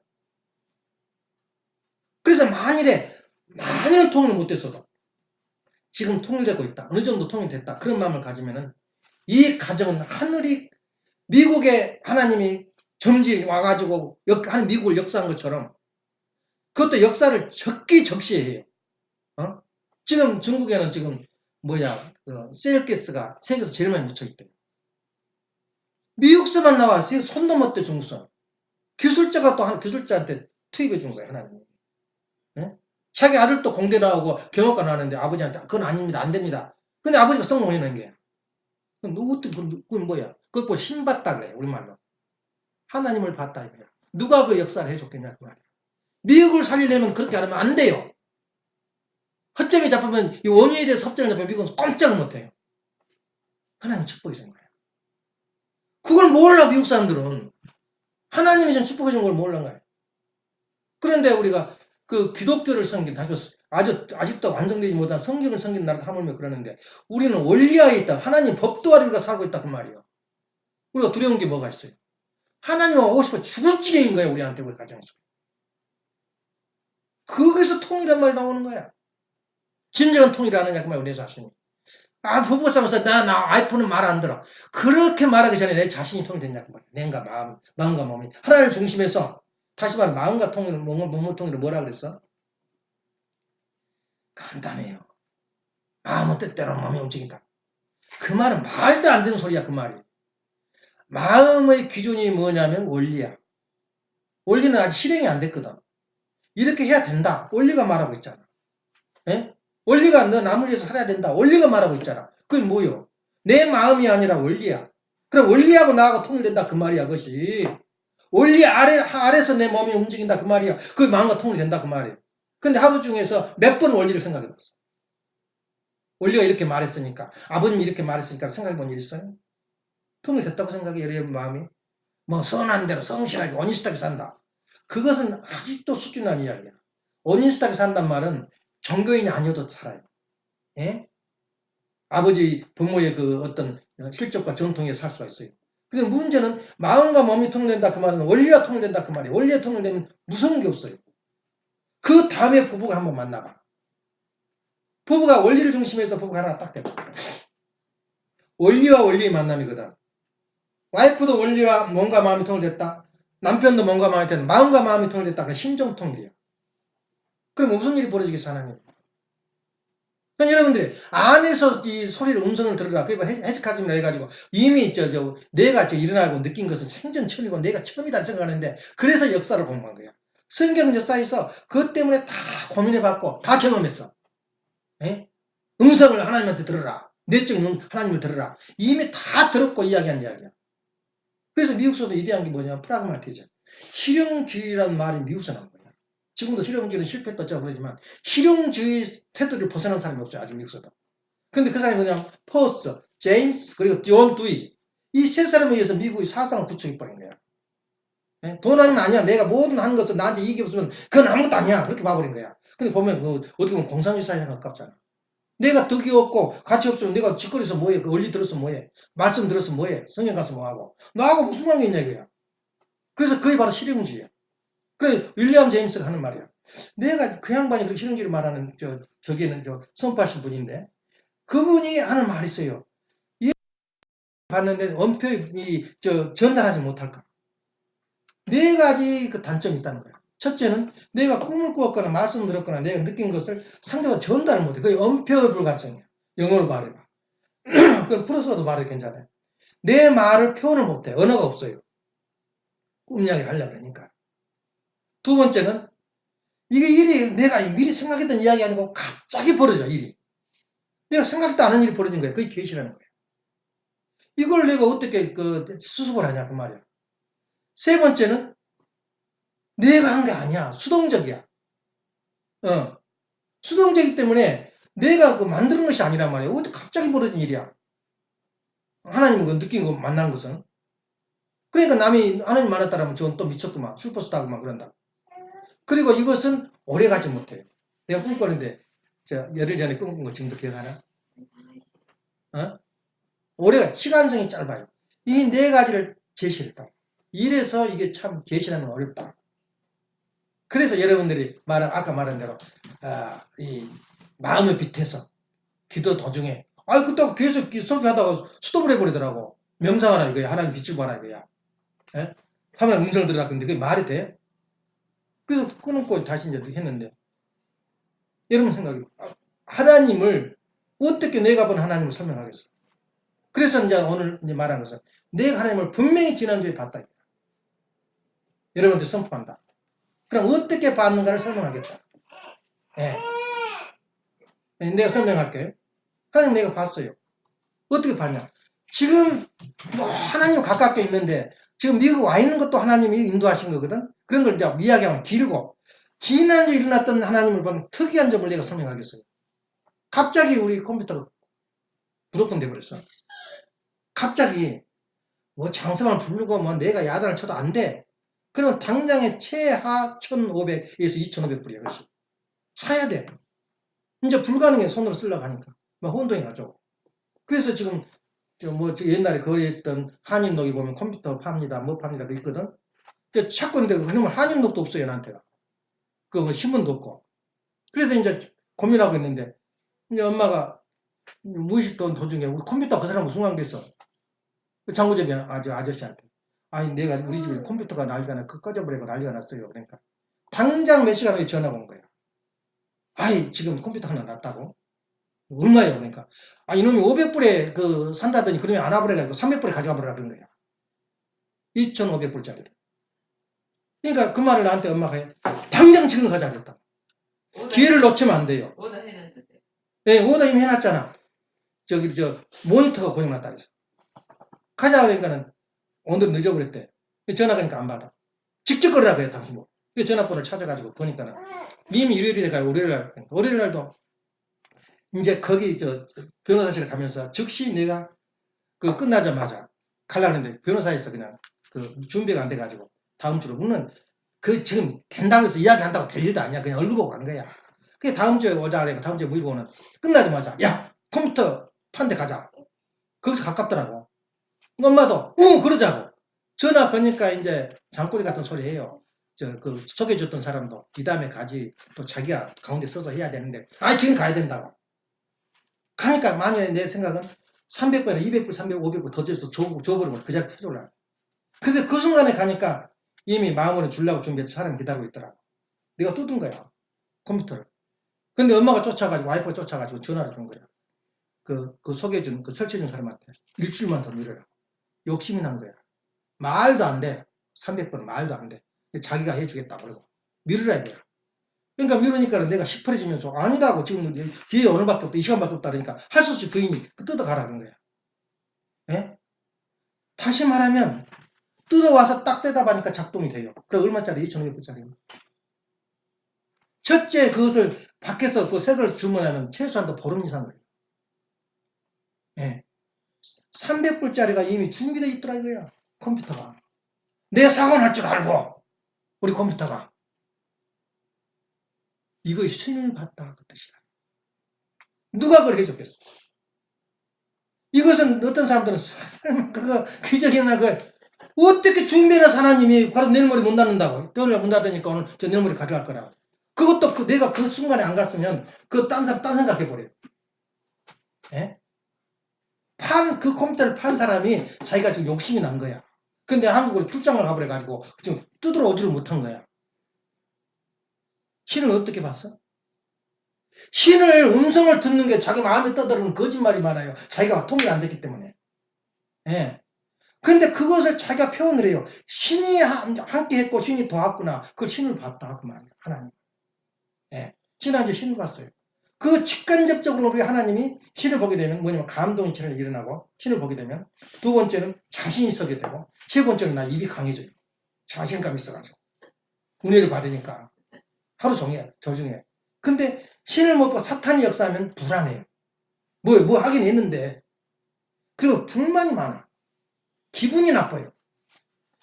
그래서 만일은 통일 못됐어도 지금 통일되고 있다. 어느 정도 통일됐다. 그런 마음을 가지면은 이 가정은 미국의 하나님이 점지 와가지고 미국을 역사한 것처럼 그것도 역사를 적시해요. 지금 중국에는 지금 셀가스가 세계에서 제일 많이 묻혀있대. 미국서만 나와 손 넘었대 중국서. 기술자가 또 기술자한테 투입해 준 거야 하나님이. 네? 자기 아들도 공대 나오고 경영과 나왔는데 아버지한테 그건 아닙니다. 안 됩니다. 근데 아버지가 성공해낸 게. 그건 뭐야? 그걸 뭐 신봤다 그래 우리말로. 하나님을 봤다 이거야. 누가 그 역사를 해줬겠냐 그 말이야. 미국을 살리려면 그렇게 하면 안 돼요. 허점이 잡히면 이 원인에 대해서 허점을 잡히면 미국은 꼼짝을 못해요. 하나님 축복해 준 거야. 그걸 몰라 미국 사람들은. 하나님이 좀 축복해 준 걸 몰라는 거야. 그런데 우리가 그 기독교를 섬긴 아직도 완성되지 못한 성경을 섬긴 나라도 하물며 그러는데 우리는 원리하에 있다. 하나님 법도 아래 우리가 살고 있다 그 말이에요. 우리가 두려운 게 뭐가 있어요? 하나님 오고 싶어 죽을 지경인 거야 우리한테 우리 가정에서. 거기서 통일한 말이 나오는 거야. 진정한 통일 안 하냐 그 말이야 내 자신이. 부부 싸움에서 나 와이프는 말 안 들어. 그렇게 말하기 전에 내 자신이 통일됐냐 그 말이야. 내가 마음과 몸이 하나를 중심해서 다시 말해 마음과 통일, 몸의 통일을 뭐라 그랬어? 간단해요. 마음은 뜻대로 몸이 움직인다. 그 말은 말도 안 되는 소리야 그 말이. 마음의 기준이 뭐냐면 원리야. 원리는 아직 실행이 안 됐거든. 이렇게 해야 된다. 원리가 말하고 있잖아. 예? 원리가 너 남을 위해서 살아야 된다. 원리가 말하고 있잖아. 그게 뭐요? 내 마음이 아니라 원리야. 그럼 원리하고 나하고 통일된다 그 말이야. 그것이. 원리 아래서 내 몸이 움직인다 그 말이야. 그 마음과 통일된다 그 말이야. 근데 하루 중에서 몇 번 원리를 생각해봤어. 원리가 이렇게 말했으니까, 아버님이 이렇게 말했으니까 생각해본 일 있어요? 통일됐다고 생각해, 여러분 마음이? 뭐 선한 대로 성실하게 원인스하게 산다. 그것은 아직도 수준한 이야기야. 원인스하게 산단 말은 종교인이 아니어도 살아요. 예? 아버지 부모의 그 어떤 실적과 전통에 살 수가 있어요. 근데 문제는 마음과 몸이 통일된다 그 말은 원리와 통일된다 그 말이에요. 원리와 통일되면 무서운 게 없어요. 그 다음에 부부가 한번 만나봐. 부부가 원리를 중심에서 부부가 하나 딱 돼봐. 원리와 원리의 만남이거든. 와이프도 원리와 몸과 마음이 통일됐다. 남편도 몸과 마음이 통일됐다. 마음과 마음이 통일됐다. 그 심정 통일이야. 그럼 무슨 일이 벌어지겠어 하나님? 그러니까 여러분들이 안에서 이 소리를 음성을 들으라. 그게 해직하즘이라 해가지고 이미 내가 일어나고 느낀 것은 생전 처음이고 내가 처음이다 생각하는데 그래서 역사를 공부한 거야. 성경 역사에서 그것 때문에 다 고민해봤고 다 경험했어. 에? 음성을 하나님한테 들으라. 내적인 하나님을 들으라. 이미 다 들었고 이야기한 이야기야. 그래서 미국서도 이대한 게 뭐냐면 프라그마티즘. 실용주의라는 말이 미국서 나온 거야. 지금도 실용주의는 실패했다 그러지만 실용주의 태도를 벗어난 사람이 없어요. 아직 미국서도. 근데 그 사람이 뭐냐면 포스, 제임스, 그리고 존 두이. 이 세 사람에 의해서 미국의 사상을 구축해버린 거야. 네? 돈 아니면 아니야. 내가 모든 하는 것은 나한테 이익이 없으면 그건 아무것도 아니야. 그렇게 봐버린 거야. 근데 보면 어떻게 보면 공산주의 사회랑 가깝잖아. 내가 덕이 없고 가치 없으면 내가 짓거리서 뭐해. 그 원리 들었으면 뭐해. 말씀 들었으면 뭐해. 성경 가서 뭐하고. 나하고 무슨 관계 있냐 이거야. 그래서 그게 바로 실용주의야. 그래 윌리엄 제임스가 하는 말이야. 내가 그 양반이 그 실용주의를 말하는 저기는 선포하신 분인데 그분이 하는 말이 있어요. 봤는데 엄표히 전달하지 못할까. 네 가지 그 단점이 있다는 거야. 첫째는 내가 꿈을 꾸었거나 말씀을 들었거나 내가 느낀 것을 상대가 전달을 못해. 그게 엄표 불가능성이야. 영어로 말해봐. 그건 플러스로도 말해도 괜찮아요. 내 말을 표현을 못해. 언어가 없어요. 꿈 이야기를 하려고 하니까. 두 번째는 이게 일이 내가 미리 생각했던 이야기 아니고 갑자기 벌어져 일이. 내가 생각도 안 한 일이 벌어진 거야. 그게 계시라는 거야. 이걸 내가 어떻게 수습을 하냐 그 말이야. 세 번째는 내가 한 게 아니야. 수동적이야. 수동적이기 때문에 내가 만드는 것이 아니란 말이야. 어떻게 갑자기 벌어진 일이야. 하나님은 그 느낀 거 만난 것은. 그러니까 남이 하나님 만났다라면 저건 또 미쳤구만. 슈퍼스타구만 그런다. 그리고 이것은 오래 가지 못해요. 내가 꿈꾸는데 열흘 전에 꿈꾼 거 지금도 기억하나? 오래 시간성이 짧아요. 이 네 가지를 제시했다. 이래서 이게 참 계시라는 건 어렵다. 그래서 여러분들이 아까 말한 대로 이 마음을 빛해서 기도 도중에 그때 계속 설교하다가 스톱을 해버리더라고. 명상하라 이거야. 하나님 빛을 봐라 이거야. 예? 화면 음성을 들으라 근데 그게 말이 돼? 그래서 끊고 다시 이제 했는데 여러분 생각이 하나님을 어떻게 내가 본 하나님을 설명하겠어? 그래서 이제 오늘 이제 말한 것은 내가 하나님을 분명히 지난주에 봤다. 여러분한테 선포한다. 그럼 어떻게 봤는가를 설명하겠다. 예. 내가 설명할게. 하나님 내가 봤어요. 어떻게 봤냐? 지금 뭐 하나님 가깝게 있는데 지금 미국 와 있는 것도 하나님이 인도하신 거거든. 그런 걸 이제 이야기하면 길고 지난주에 일어났던 하나님을 본 특이한 점을 내가 설명하겠어요. 갑자기 우리 컴퓨터가 브로큰 돼버렸어. 갑자기 뭐 장사만 부르고 뭐 내가 야단을 쳐도 안 돼. 그러면 당장에 최하 1,500에서 2,500불이야. 그것이. 사야 돼. 이제 불가능해. 손으로 쓰려고 하니까. 막 혼동이 가죠. 그래서 지금 옛날에 거래했던 한인록이 보면 컴퓨터 팝니다. 뭐 팝니다. 그 있거든. 찾고 있는데 그러면 한인록도 없어요. 나한테가. 뭐 신문도 없고. 그래서 이제 고민하고 있는데 이제 엄마가 무의식 도중에 우리 컴퓨터 그 사람 무슨 관계 있어? 장구점이 아저씨한테. 아니 내가 우리 집에 컴퓨터가 난리가 나 꺼져버리고 난리가 났어요. 그러니까 당장 몇 시간 후에 전화가 온 거야. 지금 컴퓨터 하나 났다고. 얼마예요? 그러니까 이놈이 500불에 산다더니 그러면 안 와버려가지고 300불에 가져가 버리라 그런 거야. 2,500불짜리를. 그러니까 그 말을 나한테 엄마가 해. 당장 지금 가자 그랬다. 기회를 놓치면 안 돼요. 예, 오더 이미 해놨잖아. 모니터가 고장났다 그랬어. 가자 그러니까는 오늘 늦어버렸대. 전화 가니까 안 받아. 직접 걸으라 그래, 당신 뭐. 전화번호를 찾아가지고 보니까는 이미 일요일이 돼가지고 월요일 날도 이제 거기 변호사실 가면서 즉시 내가 그 끝나자마자 가려고 했는데 변호사에서 그냥 그 준비가 안 돼가지고 다음 주로 물론 그 지금 된다고 해서 이야기한다고 될 일도 아니야. 그냥 얼굴 보고 간 거야. 그게 다음 주에 오자 그래. 다음 주에 물고는 끝나자마자 야 컴퓨터 판대 가자. 거기서 가깝더라고. 엄마도 그러자고. 전화 거니까 이제 장꼬리 같은 소리 해요. 그 소개해줬던 사람도 이 다음에 가지 또 자기가 가운데 서서 해야 되는데 지금 가야 된다고. 가니까 만약에 내 생각은 300불에 200불, 300, 500불 더 줘서 줘버리면 그 자리 태줄라. 근데 그 순간에 가니까 이미 마음으로 주려고 준비해서 사람이 기다리고 있더라고. 내가 뜯은 거야. 컴퓨터를. 근데 엄마가 쫓아가지고 와이프가 쫓아가지고 전화를 준 거야. 그 소개해준 그 설치해준 사람한테 일주일만 더 미뤄라. 욕심이 난 거야. 말도 안 돼. 300번은 말도 안 돼. 자기가 해주겠다 그러고 미루라 이거야. 그러니까 미루니까 내가 시퍼래지면서 아니라고 지금 기회 오늘밖에 없다. 이 시간밖에 없다 그러니까 할 수 없이 부인이 뜯어가라 그런 거야. 예? 다시 말하면 뜯어와서 딱 세다 보니까 작동이 돼요. 그래 얼마짜리? 2,500불짜리. 첫째 그것을 밖에서 그 색을 주문하는 최소한도 보름 이상 걸려. 예. 300불짜리가 이미 준비되어 있더라 이거야. 컴퓨터가. 내 사고 날 줄 알고 우리 컴퓨터가. 이거 신을 봤다 그 뜻이야. 누가 그걸 해줬겠어? 이것은 어떤 사람들은 그거 기적이나 어떻게 준비해서 하나님이 바로 내일 모레 문 닫는다고. 토요일 문 닫으니까 오늘 저 내일 모레 가져갈 거라고. 그것도 내가 그 순간에 안 갔으면 딴 사람 딴 생각해버려. 예? 그 컴퓨터를 판 사람이 자기가 지금 욕심이 난 거야. 근데 한국으로 출장을 가버려가지고 지금 뜯으러 오지를 못한 거야. 신을 어떻게 봤어? 신을 음성을 듣는 게 자기 마음에 떠들어는 거짓말이 많아요. 자기가 통일이 안 됐기 때문에. 예. 근데 그것을 자기가 표현을 해요. 신이 함께 했고 신이 도왔구나. 그걸 신을 봤다. 그 말이에요. 하나님. 예. 지난주에 신을 봤어요. 그 직간접적으로 우리 하나님이 신을 보게 되면 뭐냐면 감동이 일어나고 신을 보게 되면 두 번째는 자신이 서게 되고 세 번째는 나 입이 강해져요. 자신감이 있어가지고. 은혜를 받으니까. 하루 종일 저중에. 근데 신을 못 보고 사탄이 역사하면 불안해요. 뭐 하긴 했는데. 그리고 불만이 많아. 기분이 나빠요.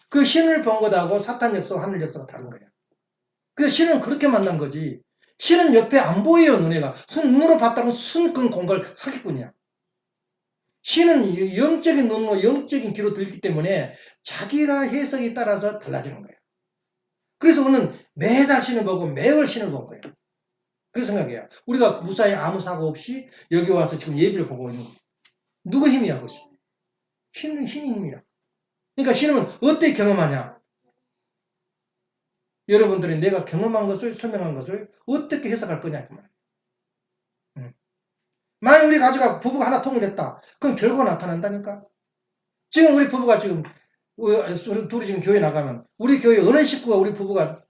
그 신을 본 것하고 사탄 역사와 하늘 역사가 다른 거야. 그래서 신은 그렇게 만난 거지. 신은 옆에 안 보여요, 눈에가. 눈으로 봤다고 순금 공갈 사기꾼이야. 신은 영적인 눈으로 영적인 귀로 들기 때문에 자기가 해석에 따라서 달라지는 거야. 그래서 우리는 매달 신을 보고 매월 신을 본 거예요. 그 생각이에요. 우리가 무사히 아무 사고 없이 여기 와서 지금 예비를 보고 있는 거예요. 누구 힘이야, 그것이? 신의 힘이야. 그러니까 신은 어떻게 경험하냐? 여러분들이 내가 경험한 것을 설명한 것을 어떻게 해석할 거냐 그 말이에요. 만약 우리 가족과 부부가 하나 통일했다. 그럼 결과가 나타난다니까. 지금 우리 부부가 지금 우리 둘이 지금 교회 나가면 우리 교회 어느 식구가 우리 부부가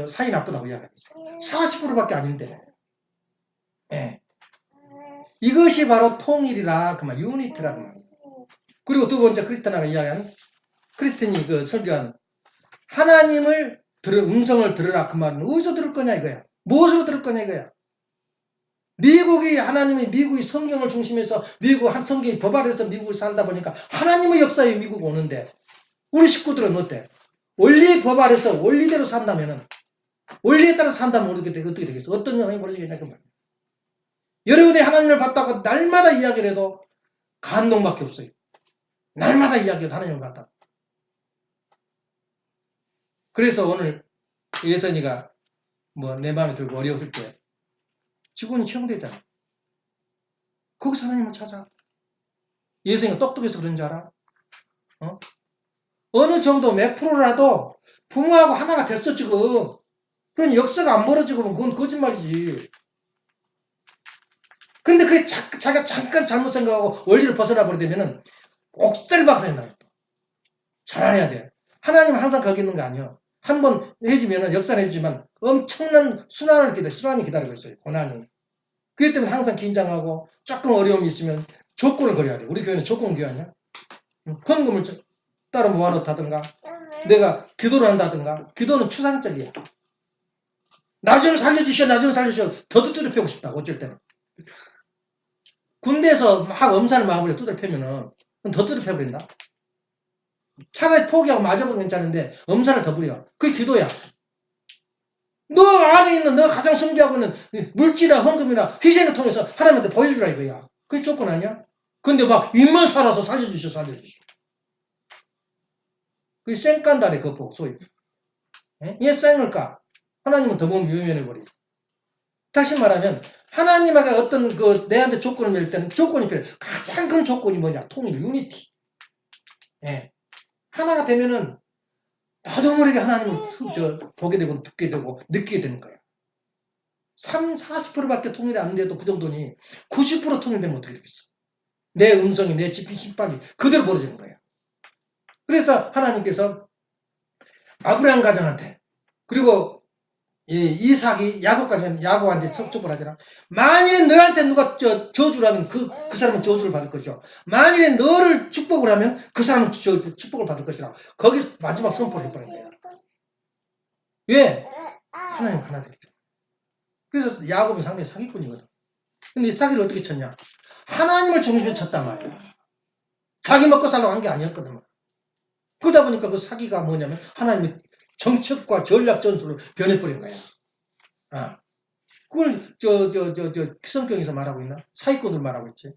사이 나쁘다고 이야기하고 있어요. 40%밖에 아닌데. 예. 이것이 바로 통일이라 그 말, 유니티라 그 말이에요. 그리고 두 번째 크리스티나가 이야기한 크리스틴이 설교한 하나님을 음성을 들으라 그 말은 어디서 들을 거냐 이거야. 무엇으로 들을 거냐 이거야. 미국이 성경을 중심해서 미국 한 성경이 법 아래서 미국을 살다 보니까 하나님의 역사에 미국 오는데 우리 식구들은 어때? 원리 법 아래서 원리대로 산다면은 원리에 따라 산다면 어떻게 되겠어? 어떤 영향이 벌어지겠냐 그 말이야. 여러분이 하나님을 봤다고 날마다 이야기를 해도 감동밖에 없어요. 날마다 이야기해도 하나님을 봤다. 그래서 오늘 예선이가 내 마음에 들고 어려웠을 때 직원이 채용되잖아. 거기서 하나님을 찾아. 예선이가 똑똑해서 그런 줄 알아? 어느 정도 몇 프로라도 부모하고 하나가 됐어 지금. 그러니 역사가 안 벌어지고 그건 거짓말이지. 근데 그게 자기가 잠깐 잘못 생각하고 원리를 벗어나 버리면은 옥살이 박살이 나요. 잘해야 돼. 하나님은 항상 거기 있는 거 아니야. 한 번 해주면은 역사를 해주지만 엄청난 순환이 기다리고 있어요. 고난이. 그렇기 때문에 항상 긴장하고 조금 어려움이 있으면 조건을 걸어야 돼. 우리 교회는 조건 교회 아니야? 헌금을 따로 모아놓다든가 내가 기도를 한다든가. 기도는 추상적이야. 나 좀 살려주셔, 나 좀 살려주셔. 더 두드려 패고 싶다. 어쩔 때는. 군대에서 막 엄살을 마음으로 두드려 패면은 더 두드려 패버린다. 차라리 포기하고 맞아보면 괜찮은데 엄살을 더 부려. 그게 기도야. 너 안에 있는 너 가장 숭배하고 있는 물질이나 헌금이나 희생을 통해서 하나님한테 보여주라 이거야. 그게 조건 아니야? 근데 막 입만 살아서 살려주셔, 살려주셔. 그게 쌩깐다래, 거포, 소위. 얘 쌩을까? 하나님은 더 보면 유연해버리죠. 다시 말하면, 하나님에게 어떤 내한테 조건을 낼 때는 조건이 필요해. 가장 큰 조건이 뭐냐? 통일, 유니티. 예. 하나가 되면은, 나도 모르게 하나님을 보게 되고, 듣게 되고, 느끼게 되는 거야. 40%밖에 통일이 안 돼도 그 정도니, 90% 통일되면 어떻게 되겠어? 내 음성이, 내 짚인 심박이 그대로 벌어지는 거야. 그래서 하나님께서 아브라함 가정한테, 그리고 이삭이 야곱한테 섭섭을 하잖아. 만일에 너한테 누가 저주를 하면 그 사람은 저주를 받을 것이요. 만일에 너를 축복을 하면 그 사람은 축복을 받을 것이라. 거기서 마지막 선포를 해버린 거야. 왜? 하나님 하나 되기 때문에. 그래서 야곱은 상당히 사기꾼이거든. 근데 이 사기를 어떻게 쳤냐? 하나님을 중심에 쳤단 말이야. 자기 먹고 살라고 한 게 아니었거든. 그러다 보니까 그 사기가 뭐냐면 하나님의 정책과 전략 전술로 변해버린 거야. 아. 그걸 성경에서 말하고 있나? 사기꾼으로 말하고 있지.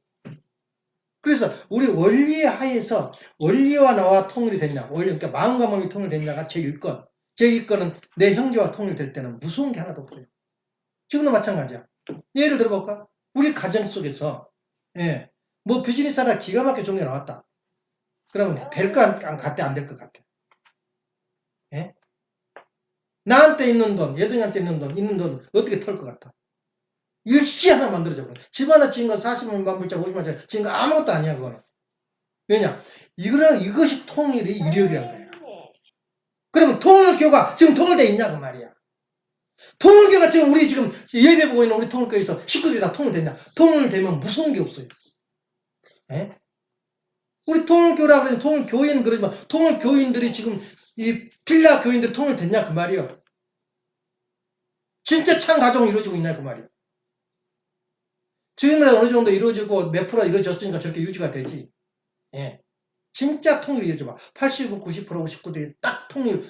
그래서 우리 원리 하에서 원리와 나와 통일이 됐냐? 그러니까 마음과 몸이 통일됐냐가 제1건. 제2건은 내 형제와 통일될 때는 무서운 게 하나도 없어요. 지금도 마찬가지야. 예를 들어볼까? 우리 가정 속에서 뭐 비즈니스 하나 기가 막히게 종료 나왔다. 그러면 될까 안 될 것 같아. 예? 나한테 있는 돈, 예정이한테 있는 돈 어떻게 털 것 같아? 일시 하나 만들어져 버려. 집 하나 지은 거 40만 불짜리 50만짜리 지은 거 아무것도 아니야 그거는. 왜냐? 이것이 통일의 이력이란 거야. 그러면 통일교가 지금 통일돼 있냐 그 말이야. 통일교가 지금 우리 지금 예배 보고 있는 우리 통일교에서 식구들이 다 통일됐냐? 통일되면 무서운 게 없어요. 에? 우리 통일교라 그러지 통일교인 그러지만 통일교인들이 지금 이 필라 교인들이 통일됐냐 그 말이야. 진짜 참 가정이 이루어지고 있냐 그 말이야. 지금이라도 어느 정도 이루어지고 몇 프로 이루어졌으니까 저렇게 유지가 되지. 예. 진짜 통일이 이루어져 봐. 80, 90% 식구들이 딱 통일,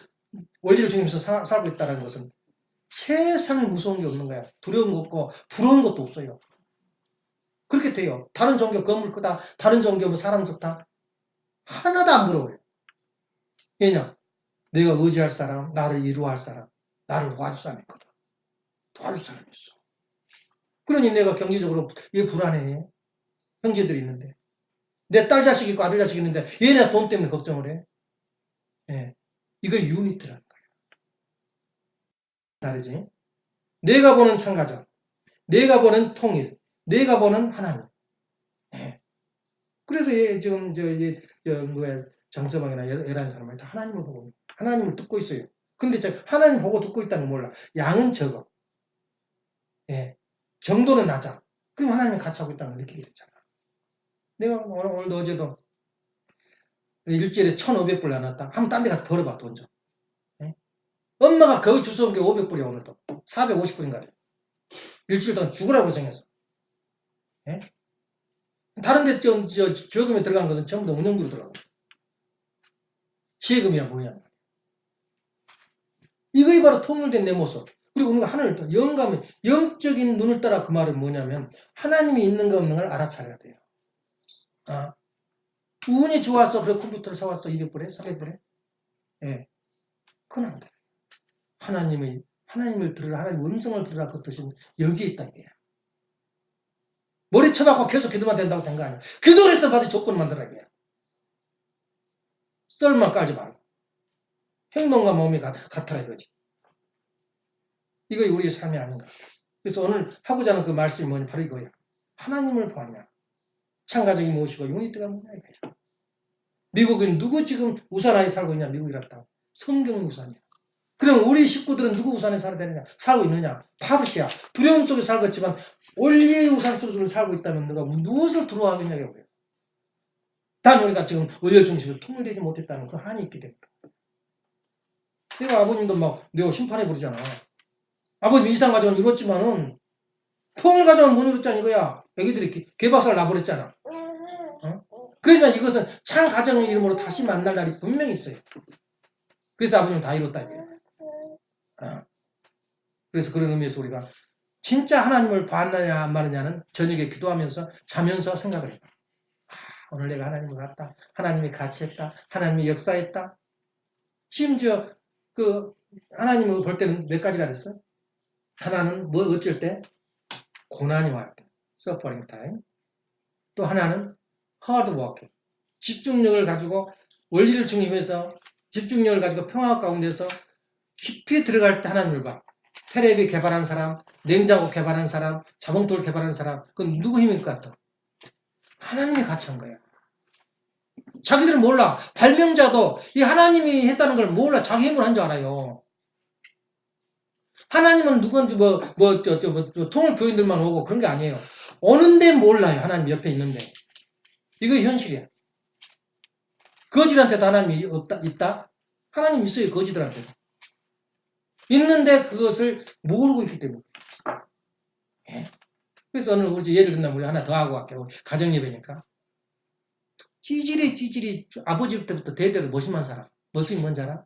원리를 중심에서 살고 있다는 것은 세상에 무서운 게 없는 거야. 두려운 거 없고, 부러운 것도 없어요. 그렇게 돼요. 다른 종교 건물 크다, 다른 종교 뭐 사람 좋다. 하나도 안 부러워요. 왜냐? 내가 의지할 사람, 나를 이루할 사람, 나를 도와줄 사람이 있거든. 도와줄 사람이 있어. 그러니 내가 경제적으로 왜 불안해? 형제들이 있는데. 내 딸 자식 있고 아들 자식 있는데 얘네 돈 때문에 걱정을 해. 예. 이거 유니트라는 거야. 다르지? 내가 보는 참가적, 내가 보는 통일, 내가 보는 하나님. 예. 그래서 지금 정서방이나 에라는 사람이 다 하나님을 보고 하나님을 듣고 있어요. 근데 하나님 보고 듣고 있다는 걸 몰라. 양은 적어. 예. 정도는 낮아. 그럼 하나님이 같이 하고 있다는 걸 느끼게 됐잖아. 내가 오늘도 어제도 일주일에 1,500불 나눴다. 한번 딴 데 가서 벌어봐 돈 좀. 예? 엄마가 거의 주워온 게 500불이야 오늘도. 450불인가 돼. 일주일 동안 죽으라고 생겼어. 예? 다른 데 저금에 들어간 것은 전부 다 운영비로 들어가고. 시혜금이야 뭐야. 이거이 바로 통일된 내 모습. 그리고 우리가 하나님을 영감이 영적인 눈을 따라 그 말은 뭐냐면 하나님이 있는 거 없는 걸 알아차려야 돼요. 아, 운이 좋았어. 그래 컴퓨터를 사왔어. 200불에 300불에. 예. 그건 안 돼. 하나님을 들으라. 하나님 음성을 들으라. 그 뜻은 여기에 있다 이거야. 머리 쳐박고 계속 기도만 된다고 된 거 아니야. 기도를 해서 받을 조건을 만들어야 돼. 썰만 깔지 말고. 행동과 몸이 같아라 이거지. 이거 우리의 삶이 아닌가. 그래서 오늘 하고자 하는 그 말씀이 뭐냐. 바로 이거야. 하나님을 보았냐. 참가적이 무엇이고 유니트가 뭐냐 이거야. 미국은 누구 지금 우산 아래 살고 있냐. 미국이랍다. 성경 우산이야. 그럼 우리 식구들은 누구 우산에 살아야 되느냐? 살고 있느냐? 파릇이야. 두려움 속에 살겠지만 원리의 우산 속에 살고 있다면 너가 무엇을 두려워하겠냐고 그래요. 단 우리가 지금 원리 중심으로 통일되지 못했다는 그 한이 있기 때문에. 내가 아버님도 막 내가 심판해 버리잖아. 아버님 이상 가정은 이뤘지만은 통일 가정은 못 이뤘잖아 이거야. 애기들이 개박살 나버렸잖아. 어? 그렇지만 이것은 참 가정의 이름으로 다시 만날 날이 분명히 있어요. 그래서 아버님 다 이뤘다 이거야. 어. 그래서 그런 의미에서 우리가 진짜 하나님을 봤느냐 안 봤느냐는 저녁에 기도하면서 자면서 생각을 해요. 오늘 내가 하나님을 봤다. 하나님이 같이 했다. 하나님이 역사했다. 심지어 그 하나님을 볼 때는 몇 가지라 그랬어? 하나는 뭐 어쩔 때? 고난이 올 때. suffering time. 또 하나는 hard work. 집중력을 가지고 원리를 중심해서 집중력을 가지고 평화 가운데서 깊이 들어갈 때 하나님을 봐. 테레비 개발한 사람, 냉장고 개발한 사람, 자몽돌 개발한 사람, 그건 누구 힘일 것 같아? 하나님이 같이 한 거야. 자기들은 몰라. 발명자도 이 하나님이 했다는 걸 몰라. 자기 힘으로 한 줄 알아요. 하나님은 누구한테 통일 교인들만 오고 그런 게 아니에요. 오는데 몰라요. 하나님 옆에 있는데. 이거 현실이야. 거지들한테도 하나님이 있다? 하나님 있어요. 거지들한테도. 있는데 그것을 모르고 있기 때문에. 예. 그래서 오늘 우리 예를 들면 우리 하나 더 하고 갈게요. 가정예배니까. 찌질이 아버지 때부터 대대로 머신만 살아. 머신이 뭔지 알아?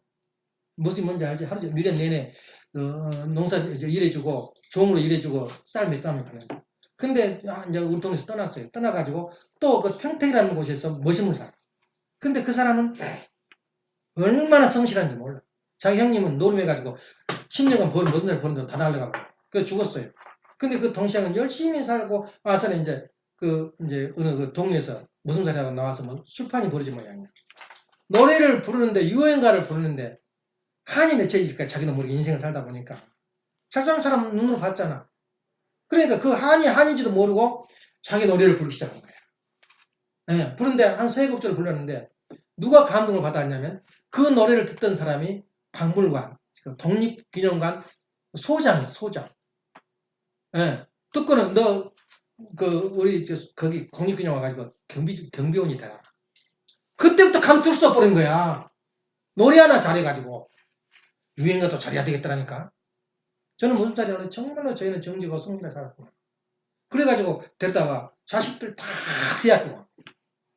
머신이 뭔지 알지? 하루 종일 1년 내내 농사 일해주고 종으로 일해주고 쌀 몇 가면 가는 거야. 근데 이제 우리 동네에서 떠났어요. 떠나가지고 또 그 평택이라는 곳에서 머신을 살아. 근데 그 사람은 얼마나 성실한지 몰라. 자기 형님은 노름해가지고 10년간 무슨 살 버는 다 날려가고 그래서 죽었어요. 근데 그 동시에는 열심히 살고 와서는 이제 어느 그 동네에서 무슨 소리하고 나와서 뭐 술판이 벌어진 모양이야. 노래를 부르는데 유행가를 부르는데 한이 맺혀 있을까 자기도 모르게 인생을 살다 보니까 세상 사람 눈으로 봤잖아. 그러니까 그 한이 한인지도 모르고 자기 노래를 부르기 시작한 거야. 네, 부른데 한 세 곡절을 불렀는데 누가 감동을 받았냐면 그 노래를 듣던 사람이 박물관, 독립기념관 소장이야, 소장. 예. 듣고는 너 우리 거기 국립기념 와가지고 경비원이 되라. 그때부터 감투를 써버린 거야. 노래 하나 잘해가지고 유행가도 잘해야 되겠더라니까. 저는 무슨 말이냐면 정말로 저희는 정직하고 성실하게 살았구나. 그래가지고 데려다가 자식들 다 대학교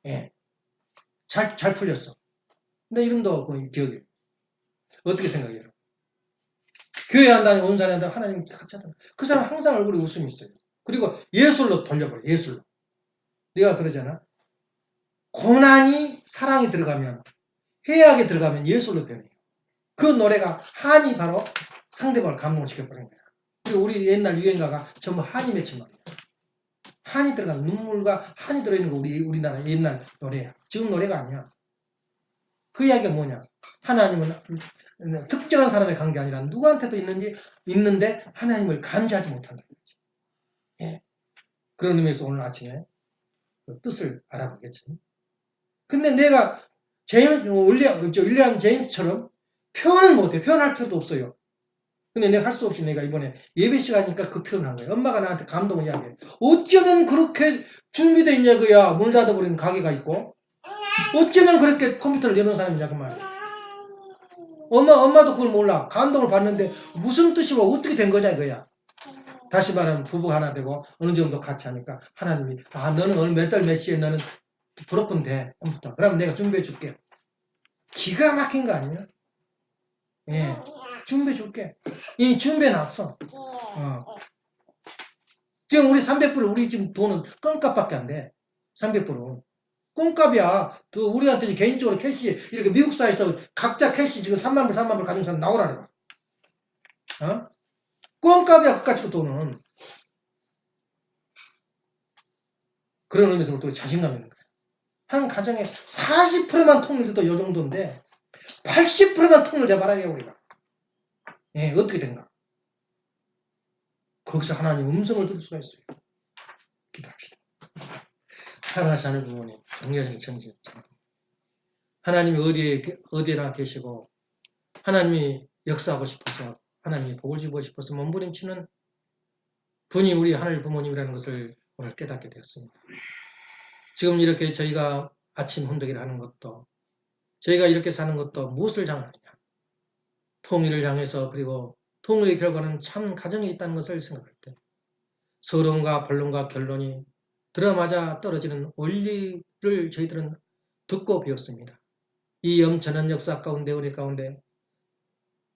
예. 잘 풀렸어. 근데 이름도 그 기억이 어떻게 생각해요? 교회 한다니 온산에 한다 하나님 같이 하다. 그 사람 항상 얼굴에 웃음이 있어요. 그리고 예술로 돌려버려. 예술로. 네가 그러잖아. 고난이 사랑이 들어가면 해악에 들어가면 예술로 변해요. 그 노래가 한이 바로 상대방을 감동시켜버린 거야. 그리고 우리 옛날 유행가가 전부 한이 맺힌 말이야. 한이 들어간 눈물과 한이 들어있는 거 우리나라 옛날 노래야. 지금 노래가 아니야. 그 이야기가 뭐냐? 하나님은 특정한 사람의 관계 아니라 누구한테도 있는데 하나님을 감지하지 못한다. 예. 그런 의미에서 오늘 아침에 그 뜻을 알아보겠지. 근데 내가 윌리엄 제임스처럼 표현을 못해. 표현할 필요도 없어요. 근데 내가 할 수 없이 내가 이번에 예배 시간이니까 그 표현을 한 거예요. 엄마가 나한테 감동을 이야기해. 어쩌면 그렇게 준비되어 있냐고야. 문 닫아버리는 가게가 있고. 어쩌면 그렇게 컴퓨터를 여는 사람이냐 그 말이야. 엄마도 그걸 몰라. 감동을 받는데 무슨 뜻이고 어떻게 된 거냐 이거야. 다시 말하면 부부가 하나 되고 어느 정도 같이 하니까 하나님이 너는 오늘 몇 달 몇 시에 너는 브로큰 돼 컴퓨터. 그럼 내가 준비해 줄게. 기가 막힌 거 아니야? 예. 준비해 줄게. 이 준비해 놨어. 지금 우리 300불 우리 지금 돈은 껌값밖에 안 돼. 300불은. 껌값이야. 우리한테 개인적으로 캐시 이렇게 미국사에서 각자 캐시 지금 3만 불 3만 불 가진 사람 나오라 그래. 어? 껌값이야 그까짓 돈은. 그런 의미에서 또 자신감 있는 거야. 한 가정에 40%만 통일돼도 이 정도인데 80%만 통일돼봐라 우리가. 예, 어떻게 된가? 거기서 하나님 음성을 들을 수가 있어요. 기도합시다. 사랑하시는 부모님, 존경하시는 청지 하나님이 어디에나 계시고 하나님이 역사하고 싶어서 하나님이 복을 주고 싶어서 몸부림치는 분이 우리 하늘 부모님이라는 것을 오늘 깨닫게 되었습니다. 지금 이렇게 저희가 아침 혼덕이를 하는 것도 저희가 이렇게 사는 것도 무엇을 향하느냐. 통일을 향해서 그리고 통일의 결과는 참 가정에 있다는 것을 생각할 때 서론과 본론과 결론이 들어맞아 떨어지는 원리를 저희들은 듣고 배웠습니다. 이 엄청난 역사 가운데 우리 가운데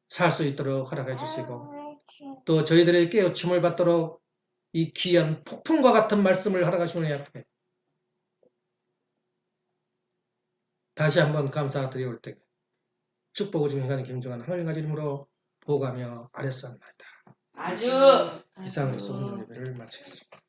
살 수 있도록 허락해 주시고 또 저희들의 깨우침을 받도록 이 귀한 폭풍과 같은 말씀을 허락하시는 앞에 다시 한번 감사드리올 때 축복을 중행하는 김정한 하늘가지 이름으로 보가며 아뢰옵나이다. 아주 이상으로서 오늘 예배를 마치겠습니다.